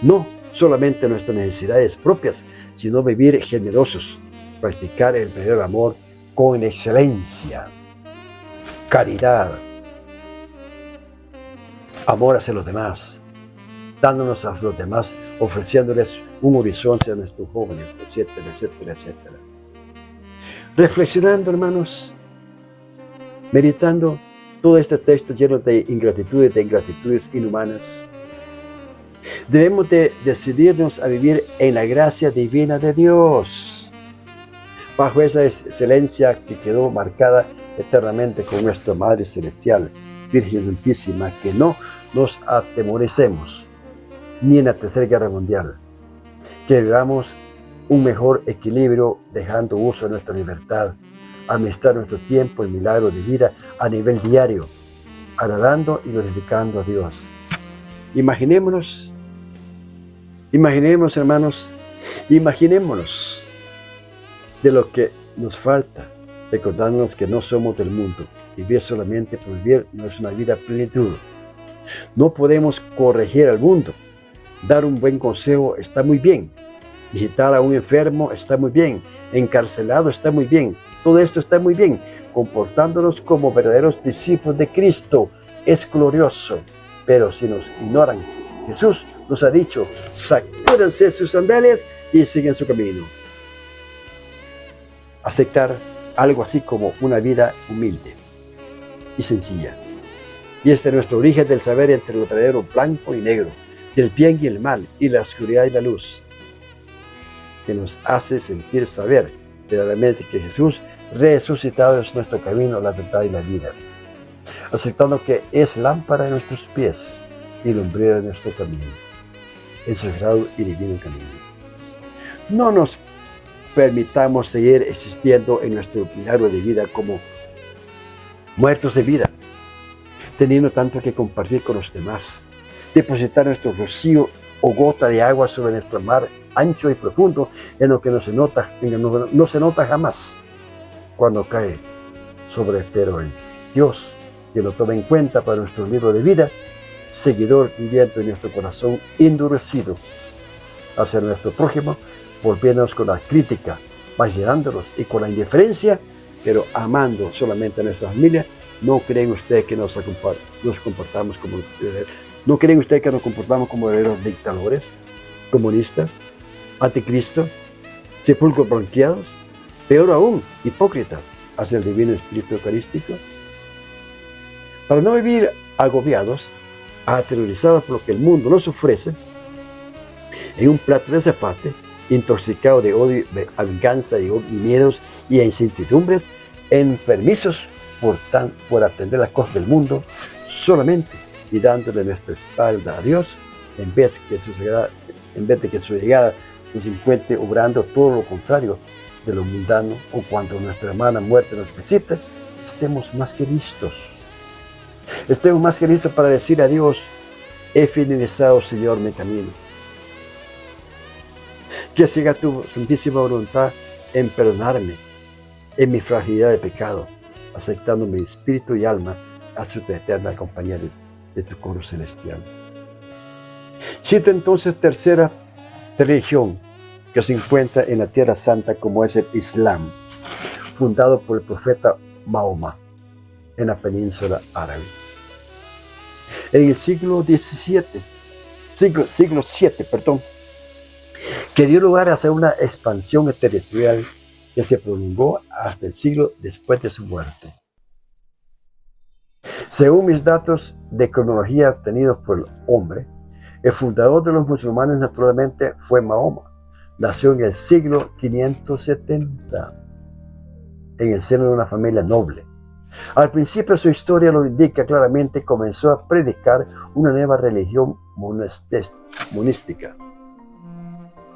No solamente nuestras necesidades propias, sino vivir generosos, practicar el verdadero amor con excelencia, caridad, amor hacia los demás, dándonos a los demás, ofreciéndoles un horizonte a nuestros jóvenes, etcétera, etcétera, etcétera. Reflexionando, hermanos, meditando todo este texto lleno de ingratitudes inhumanas, debemos de decidirnos a vivir en la gracia divina de Dios, bajo esa excelencia que quedó marcada eternamente con nuestra Madre Celestial, Virgen Santísima, que no nos atemorecemos ni en la Tercera Guerra Mundial, que vivamos un mejor equilibrio dejando uso de nuestra libertad, administrar nuestro tiempo y milagro de vida a nivel diario, agradando y glorificando a Dios. Imaginémonos Imaginemos, hermanos, imaginémonos de lo que nos falta, recordándonos que no somos del mundo. Vivir solamente por vivir no es una vida a plenitud. No podemos corregir al mundo. Dar un buen consejo está muy bien. Visitar a un enfermo está muy bien. Encarcelado está muy bien. Todo esto está muy bien. Comportándonos como verdaderos discípulos de Cristo es glorioso. Pero si nos ignoran, Jesús nos ha dicho, sacúdense sus sandalias y sigan su camino. Aceptar algo así como una vida humilde y sencilla. Y este es nuestro origen del saber entre lo verdadero blanco y negro, del bien y el mal, y la oscuridad y la luz, que nos hace sentir saber verdaderamente que Jesús resucitado es nuestro camino, la verdad y la vida. Aceptando que es lámpara de nuestros pies y lumbrera de nuestro camino, el sagrado y divino camino. No nos permitamos seguir existiendo en nuestro milagro de vida como muertos de vida, teniendo tanto que compartir con los demás, depositar nuestro rocío o gota de agua sobre nuestro mar ancho y profundo, en lo que no se nota jamás cuando cae sobre, pero el Dios que lo toma en cuenta para nuestro libro de vida, seguidor viviendo en nuestro corazón endurecido hacia nuestro prójimo, volviéndonos con la crítica, vaciándolos y con la indiferencia, pero amando solamente a nuestra familia. ¿No creen ustedes que nos comportamos como ¿No creen ustedes que nos comportamos como verdaderos dictadores, comunistas, anticristo, sepulcros blanqueados, peor aún, hipócritas hacia el divino espíritu eucarístico? Para no vivir agobiados, aterrorizados por lo que el mundo nos ofrece, en un plato de azafate, intoxicado de odio, venganza y miedos y incertidumbres, enfermizos por aprender las cosas del mundo solamente y dándole nuestra espalda a Dios, en vez de que su llegada nos encuentre obrando todo lo contrario de lo mundano, o cuando nuestra hermana muerte nos visite, estemos más que listos. Estemos más que listos para decir a Dios, he finalizado, Señor, mi camino. Que siga tu santísima voluntad en perdonarme, en mi fragilidad de pecado, aceptando mi espíritu y alma hacia tu eterna compañía de tu coro celestial. Cita entonces tercera religión que se encuentra en la Tierra Santa, como es el Islam, fundado por el profeta Mahoma en la península árabe. En el siglo VII, que dio lugar a una expansión territorial que se prolongó hasta el siglo después de su muerte. Según mis datos de cronología obtenidos por el hombre, el fundador de los musulmanes naturalmente fue Mahoma. Nació en el siglo 570, en el seno de una familia noble. Al principio su historia lo indica claramente, comenzó a predicar una nueva religión monística,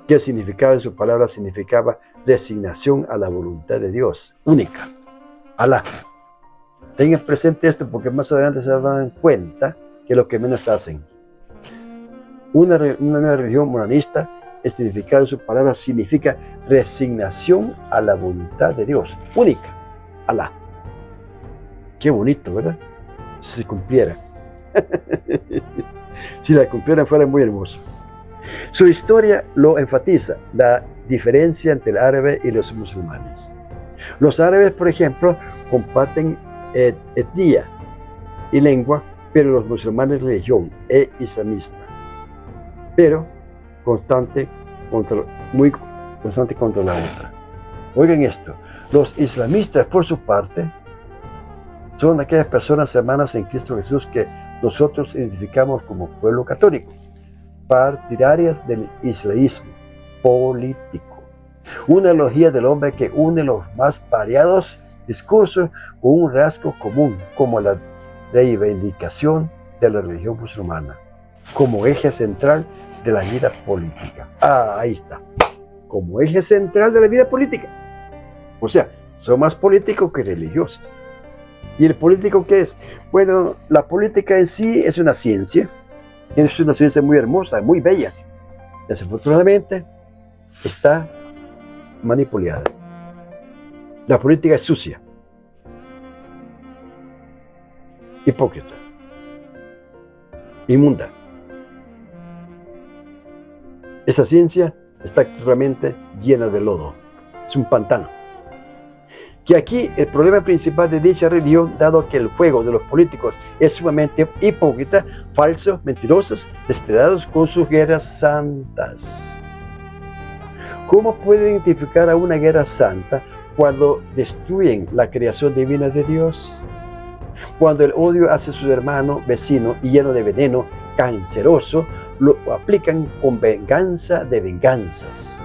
que el significado de su palabra significaba resignación a la voluntad de Dios, única, Alá. Tengan presente esto porque más adelante se dan cuenta que lo que menos hacen. Una nueva religión monanista, el significado de su palabra significa resignación a la voluntad de Dios, única, Alá. Qué bonito, ¿verdad? Si se cumpliera. Si la cumplieran fuera muy hermoso. Su historia lo enfatiza, la diferencia entre el árabe y los musulmanes. Los árabes, por ejemplo, comparten etnia y lengua, pero los musulmanes religión e islamista, pero muy constante contra la otra. Oigan esto, los islamistas por su parte son aquellas personas hermanas en Cristo Jesús que nosotros identificamos como pueblo católico, partidarias del islamismo político, una ideología del hombre que une los más variados discursos con un rasgo común, como la reivindicación de la religión musulmana como eje central de la vida política. Ahí está, como eje central de la vida política. O sea, son más políticos que religiosos. ¿Y el político qué es? Bueno, la política en sí es una ciencia muy hermosa, muy bella. desafortunadamente, está manipulada. La política es sucia, hipócrita, inmunda. Esa ciencia está totalmente llena de lodo. Es un pantano. Que aquí el problema principal de dicha religión, dado que el juego de los políticos es sumamente hipócrita, falsos, mentirosos, despiadados con sus guerras santas. ¿Cómo puede identificar a una guerra santa cuando destruyen la creación divina de Dios? Cuando el odio hacia su hermano, vecino y lleno de veneno canceroso, lo aplican con venganza de venganzas.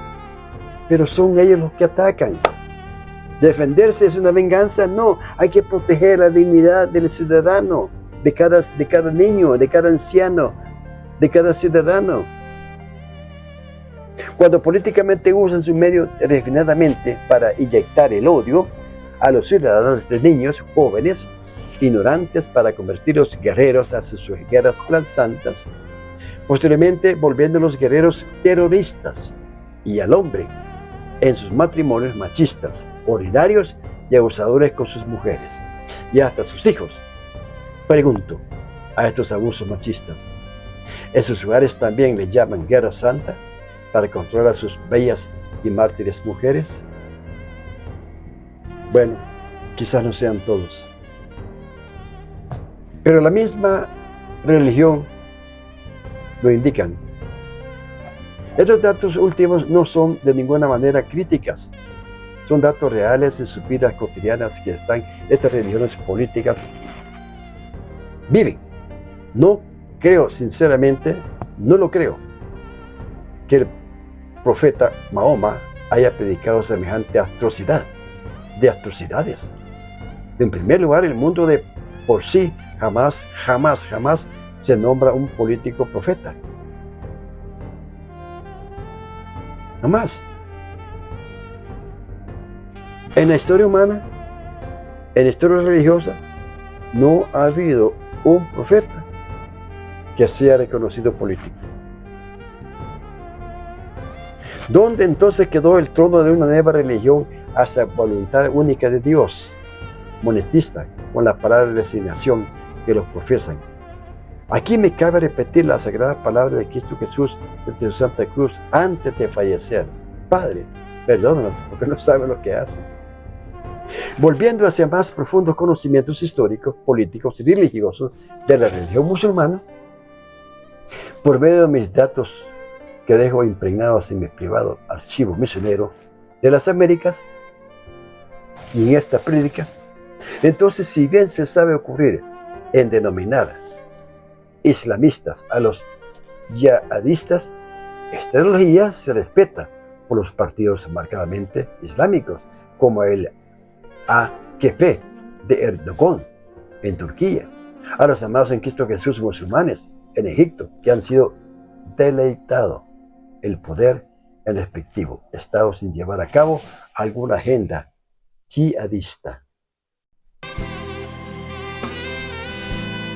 Pero son ellos los que atacan. ¿Defenderse es una venganza? No, hay que proteger la dignidad del ciudadano, de cada niño, de cada anciano, de cada ciudadano. Cuando políticamente usan su medio refinadamente para inyectar el odio a los ciudadanos, de niños, jóvenes, ignorantes, para convertirlos guerreros hacia sus guerras santas, posteriormente volviéndolos guerreros terroristas, y al hombre en sus matrimonios machistas, ordinarios y abusadores con sus mujeres, y hasta sus hijos. Pregunto a estos abusos machistas, ¿en sus hogares también le llaman guerra santa para controlar a sus bellas y mártires mujeres? Bueno, quizás no sean todos, pero la misma religión lo indican. Estos datos últimos no son de ninguna manera críticas, son datos reales de sus vidas cotidianas que estas religiones políticas viven. No creo, sinceramente, no lo creo, que el profeta Mahoma haya predicado semejante atrocidad, de atrocidades. En primer lugar, el mundo de por sí jamás se nombra un político profeta. Jamás. En la historia humana, en la historia religiosa, no ha habido un profeta que sea reconocido político. ¿Dónde entonces quedó el trono de una nueva religión hacia la voluntad única de Dios, monetista, con la palabra de resignación que los profesan? Aquí me cabe repetir la sagrada palabra de Cristo Jesús desde su Santa Cruz antes de fallecer. Padre, perdónanos porque no saben lo que hacen. Volviendo hacia más profundos conocimientos históricos, políticos y religiosos de la religión musulmana, por medio de mis datos que dejo impregnados en mi privado archivo misionero de las Américas y en esta prédica, entonces, si bien se sabe ocurrir en denominar islamistas a los yihadistas, esta ideología se respeta por los partidos marcadamente islámicos, como el AKP de Erdogan en Turquía, a los amados en Cristo Jesús musulmanes en Egipto, que han sido deleitados el poder en respectivo estado sin llevar a cabo alguna agenda yihadista.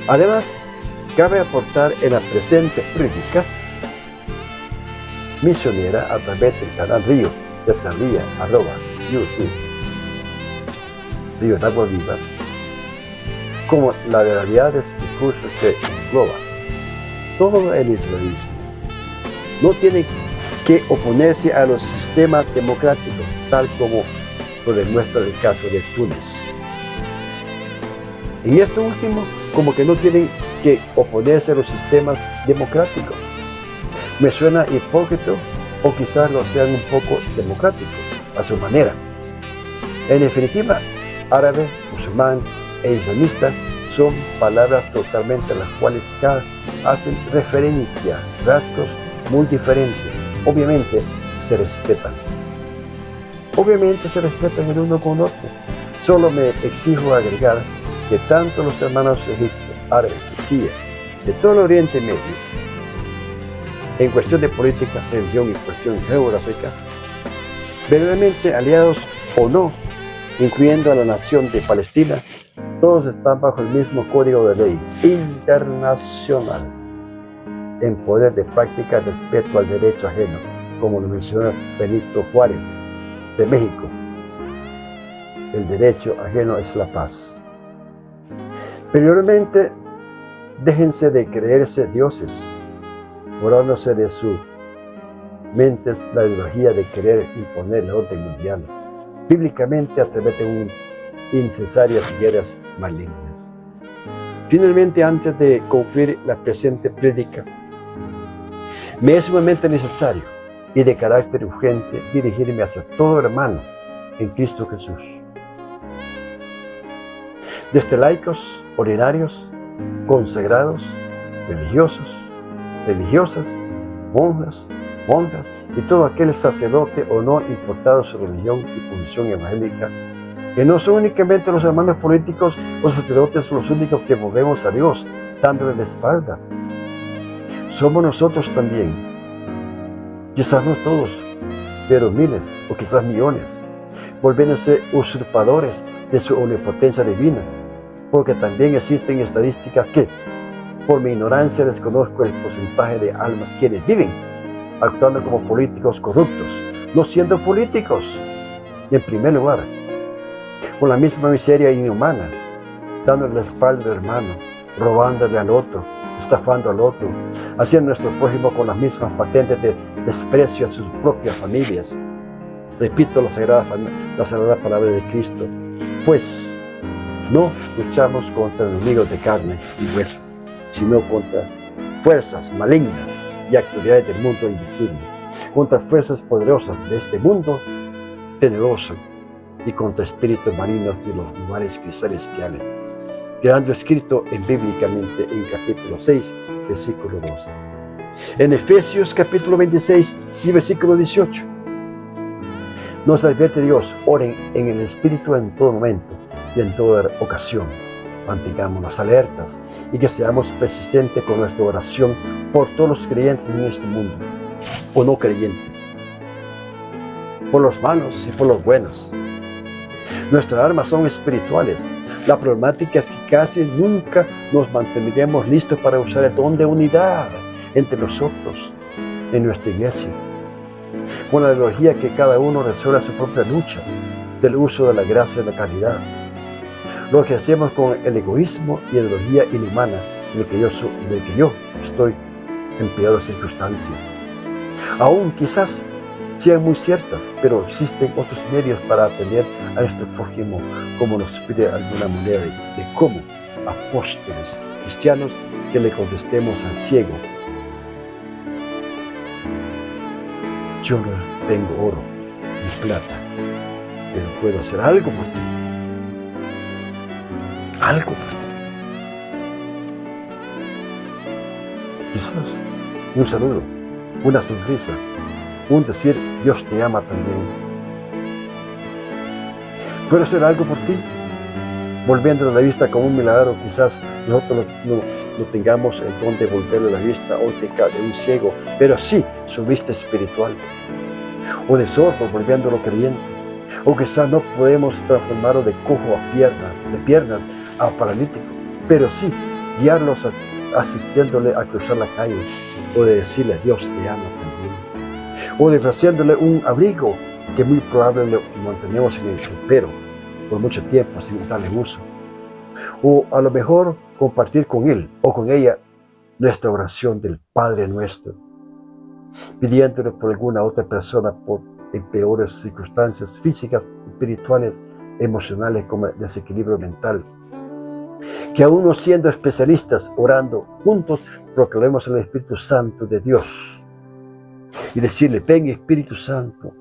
Además, cabe aportar en la presente prédica misionera a través del canal Río de Sardía, @YouTube, Río de Aguas Vivas, como la realidad de sus discursos que engloba todo el islamismo. No tiene que oponerse a los sistemas democráticos, tal como lo demuestra el caso de Túnez. En esto último, como que no tienen que oponerse a los sistemas democráticos. Me suena hipócrita, o quizás lo sean un poco democráticos a su manera. En definitiva, árabe, musulmán e islamista son palabras totalmente a las cuales hacen referencia, rasgos muy diferentes. Obviamente se respetan. Obviamente se respetan el uno con el otro. Solo me exijo agregar que tanto los hermanos egipcios, árabes, Turquía, de todo el Oriente Medio, en cuestión de política, religión y cuestión geográfica, verdaderamente aliados o no, incluyendo a la nación de Palestina, todos están bajo el mismo código de ley internacional. en poder de práctica respeto al derecho ajeno, como lo menciona Benito Juárez de México. El derecho ajeno es la paz. Periódicamente, déjense de creerse dioses, borrándose de sus mentes la ideología de querer imponer el orden mundial, bíblicamente a través de innecesarias guerras malignas. Finalmente, antes de concluir la presente prédica, me es sumamente necesario y de carácter urgente dirigirme hacia todo hermano en Cristo Jesús. Desde laicos, ordinarios, consagrados, religiosos, religiosas, monjas y todo aquel sacerdote o no importado su religión y condición evangélica, que no son únicamente los hermanos políticos o sacerdotes los únicos que volvemos a Dios, dándole la espalda. Somos nosotros también, quizás no todos, pero miles o quizás millones, volviéndose usurpadores de su omnipotencia divina, porque también existen estadísticas que, por mi ignorancia, desconozco el porcentaje de almas quienes viven actuando como políticos corruptos, no siendo políticos, y en primer lugar, con la misma miseria inhumana, dándole la espalda al hermano, robándole al otro, estafando al otro, haciendo nuestro prójimo con las mismas patentes de desprecio a sus propias familias. Repito la sagrada palabra de Cristo, pues no luchamos contra enemigos de carne y hueso, sino contra fuerzas malignas y autoridades del mundo invisible, contra fuerzas poderosas de este mundo tenebroso y contra espíritus marinos de los lugares celestiales, quedando escrito bíblicamente en capítulo 6, versículo 12. En Efesios capítulo 26 y versículo 18, nos advierte Dios: oren en el Espíritu en todo momento y en toda ocasión. Mantengámonos alertas y que seamos persistentes con nuestra oración por todos los creyentes en este mundo, o no creyentes, por los malos y por los buenos. Nuestras armas son espirituales. La problemática es que casi nunca nos mantendremos listos para usar el don de unidad entre nosotros en nuestra iglesia, con la ideología que cada uno resuelva su propia lucha del uso de la gracia y la caridad. Lo que hacemos con el egoísmo y ideología inhumana en el que yo estoy en peores circunstancias. Aún quizás sean muy ciertas, pero existen otros medios para atender a nuestro prójimo, como nos pide alguna manera de cómo apóstoles cristianos que le contestemos al ciego: yo no tengo oro ni plata, pero puedo hacer algo por ti. Algo por ti. Quizás un saludo, una sonrisa, un decir Dios te ama también. ¿Puedo hacer algo por ti? Volviéndole la vista como un milagro, quizás nosotros no tengamos el don de volverle la vista óptica de un ciego, pero sí su vista espiritual. O de sordo, volviéndolo creyente. O quizás no podemos transformarlo de cojo de piernas a paralítico, pero sí guiarlos asistiéndole a cruzar la calle, o de decirle Dios te ama también, o de ofreciéndole un abrigo que muy probable lo mantenemos en el ropero por mucho tiempo sin darle uso, o a lo mejor compartir con él o con ella nuestra oración del Padre Nuestro, pidiéndole por alguna otra persona en peores circunstancias físicas, espirituales, emocionales, como desequilibrio mental, que aún no siendo especialistas, orando juntos, proclamemos el Espíritu Santo de Dios y decirle: ven Espíritu Santo,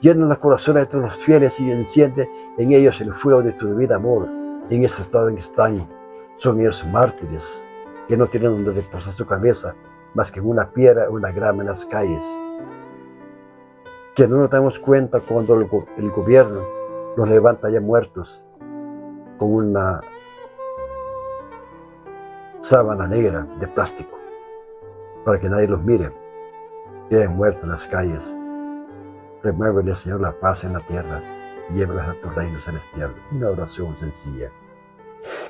llena los corazones de todos los fieles y enciende en ellos el fuego de tu divino amor. En ese estado en que están, son ellos mártires que no tienen donde reposar su cabeza más que en una piedra o una grama en las calles, que no nos damos cuenta cuando el gobierno los levanta ya muertos con una sábana negra de plástico para que nadie los mire, queden muertos en las calles. Remuévele, Señor, la paz en la tierra y llévalas a tu reino celestial. Una oración sencilla.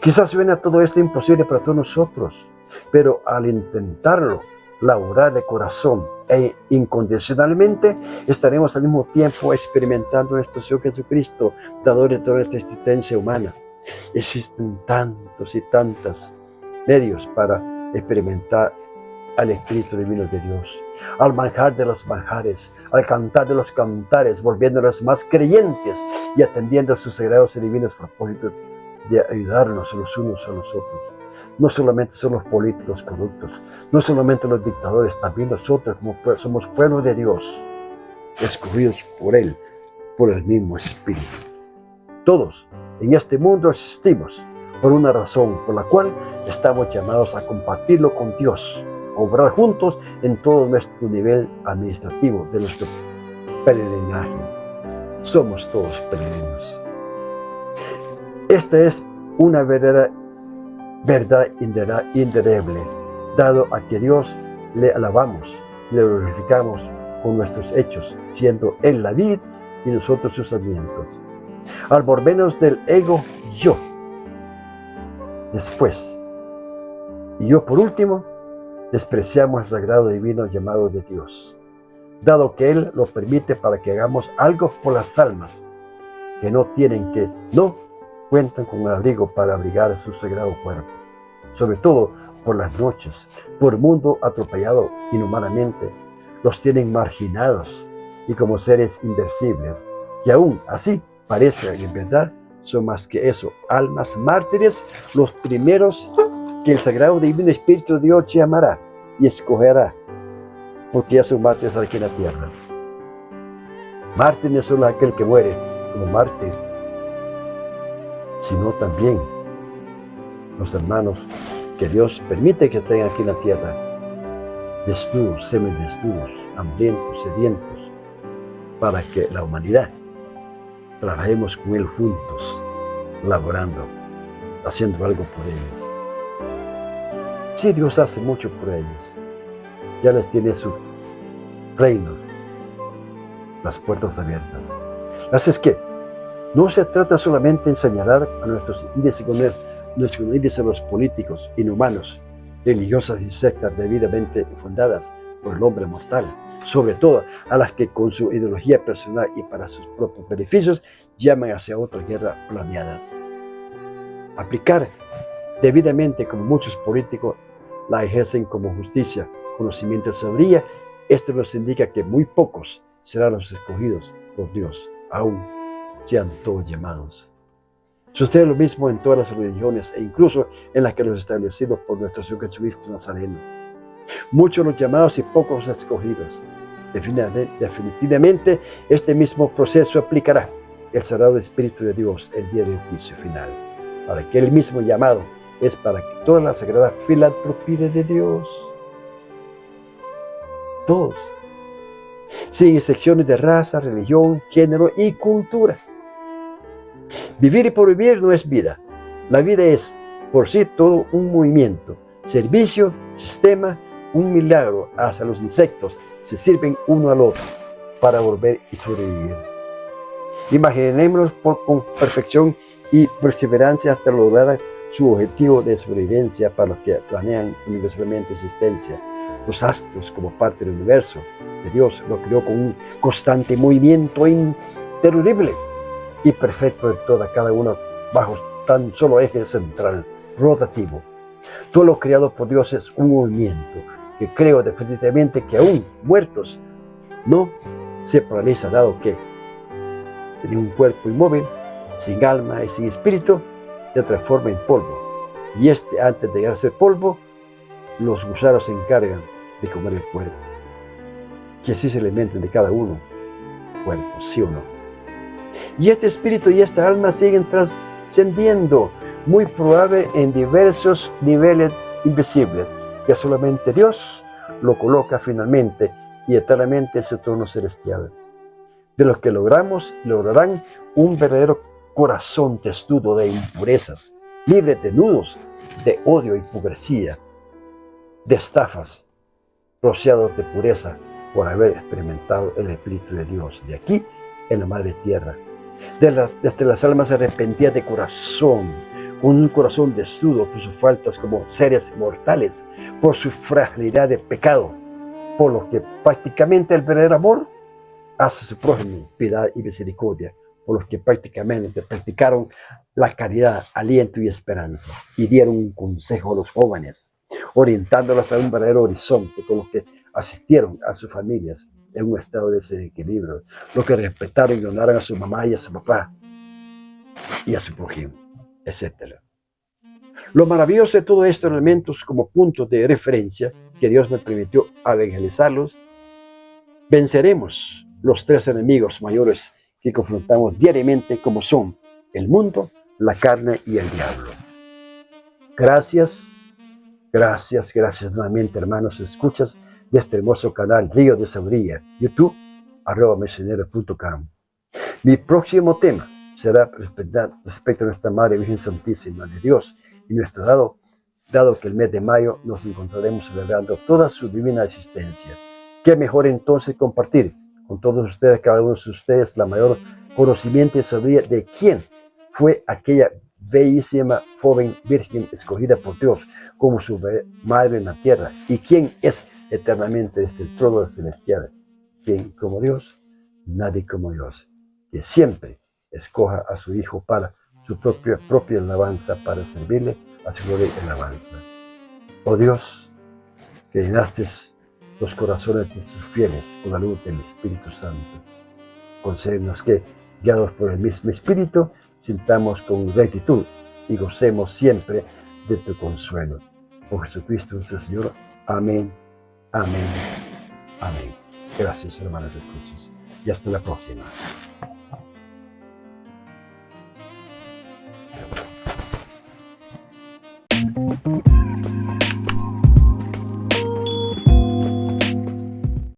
Quizás suena todo esto imposible para todos nosotros, pero al intentarlo laborar de corazón e incondicionalmente, estaremos al mismo tiempo experimentando nuestro Señor Jesucristo, dador de toda esta existencia humana. Existen tantos y tantos medios para experimentar al Espíritu Divino de Dios, al manjar de los manjares, al cantar de los cantares, volviéndonos más creyentes y atendiendo a sus sagrados y divinos propósitos de ayudarnos los unos a los otros. No solamente son los políticos corruptos, no solamente los dictadores, también nosotros como somos pueblo de Dios, escogidos por Él, por el mismo Espíritu. Todos en este mundo existimos por una razón por la cual estamos llamados a compartirlo con Dios, obrar juntos en todo nuestro nivel administrativo de nuestro peregrinaje. Somos todos peregrinos. Esta es una verdad indeleble, dado a que Dios le alabamos, le glorificamos con nuestros hechos, siendo Él la vid y nosotros sus sarmientos. Al volvernos del ego yo, después, y yo por último, despreciamos el sagrado divino llamado de Dios, dado que Él lo permite para que hagamos algo por las almas que no cuentan con un abrigo para abrigar su sagrado cuerpo, sobre todo por las noches, por un mundo atropellado inhumanamente, los tienen marginados y como seres invencibles, que aún así parezcan en verdad son más que eso, almas mártires, los primeros que el sagrado divino Espíritu de Dios llamará y escogerá, porque ya son mártires aquí en la tierra. Mártir no es solo aquel que muere como mártir, sino también los hermanos que Dios permite que estén aquí en la tierra, desnudos, semidesnudos, hambrientos, sedientos, para que la humanidad trabajemos con Él juntos, laborando, haciendo algo por ellos. Sí, Dios hace mucho por ellos. Ya les tiene su reino, las puertas abiertas. Así es que no se trata solamente de señalar a nuestros índices a los políticos inhumanos, religiosas y sectas debidamente fundadas por el hombre mortal, sobre todo a las que con su ideología personal y para sus propios beneficios llaman hacia otras guerras planeadas. Aplicar debidamente como muchos políticos la ejercen como justicia, conocimiento y sabiduría, esto nos indica que muy pocos serán los escogidos por Dios, aún sean todos llamados. Sucede lo mismo en todas las religiones e incluso en las que los establecidos por nuestro Señor Jesucristo Nazareno. Muchos los llamados y pocos los escogidos. Definitivamente este mismo proceso aplicará el Sagrado Espíritu de Dios el día del juicio final, para que el mismo llamado es para que toda la sagrada filantropía de Dios, todos, sin excepciones de raza, religión, género y cultura. Vivir y por vivir no es vida. La vida es por sí todo un movimiento, servicio, sistema, un milagro. Hasta los insectos se sirven uno al otro para volver y sobrevivir. Imaginémonos con perfección y perseverancia hasta lograr su objetivo de sobrevivencia para los que planean universalmente existencia. Los astros, como parte del universo de Dios, lo creó con un constante movimiento interrumpible y perfecto de toda cada uno bajo tan solo eje central, rotativo. Todo lo creado por Dios es un movimiento que creo definitivamente que aún muertos no se paraliza, dado que en un cuerpo inmóvil, sin alma y sin espíritu, se transforma en polvo. Y antes de llegar a ser polvo, los gusanos se encargan de comer el cuerpo. Que así se alimenten de cada uno, cuerpo, sí o no. Y este espíritu y esta alma siguen trascendiendo, muy probable en diversos niveles invisibles, que solamente Dios lo coloca finalmente y eternamente en su trono celestial. De los que lograrán un verdadero corazón testudo de impurezas, libre de nudos, de odio y hipocresía, de estafas, rociados de pureza por haber experimentado el Espíritu de Dios de aquí en la madre tierra. Desde las almas arrepentidas de corazón, con un corazón desnudo por sus faltas como seres mortales, por su fragilidad de pecado, por lo que prácticamente el verdadero amor hace su prójimo piedad y misericordia, por los que prácticamente practicaron la caridad, aliento y esperanza, y dieron un consejo a los jóvenes, orientándolos a un verdadero horizonte, con los que asistieron a sus familias en un estado de desequilibrio, los que respetaron y honraron a su mamá y a su papá, y a su prójimo, etc. Lo maravilloso de todos estos elementos como puntos de referencia que Dios me permitió evangelizarlos, venceremos los tres enemigos mayores que confrontamos diariamente, como son el mundo, la carne y el diablo. Gracias, gracias, gracias nuevamente, hermanos, escuchas de este hermoso canal Río de Sabiduría, YouTube, @misionero.com. Mi próximo tema será respecto a nuestra Madre Virgen Santísima de Dios y nuestro dado que el mes de mayo nos encontraremos celebrando toda su divina existencia. ¿Qué mejor entonces compartir con todos ustedes, cada uno de ustedes, la mayor conocimiento y sabiduría de quién fue aquella bellísima joven virgen escogida por Dios como su madre en la tierra? ¿Y quién es eternamente desde el trono celestial? ¿Quién como Dios? Nadie como Dios, que siempre escoja a su Hijo para su propia alabanza, para servirle a su gloria y alabanza. Oh Dios, que llenaste los corazones de tus fieles con la luz del Espíritu Santo. Concédenos que, guiados por el mismo Espíritu, sintamos con gratitud y gocemos siempre de tu consuelo. Por Jesucristo nuestro Señor. Amén, amén, amén. Gracias, hermanos, escuchas. Y hasta la próxima.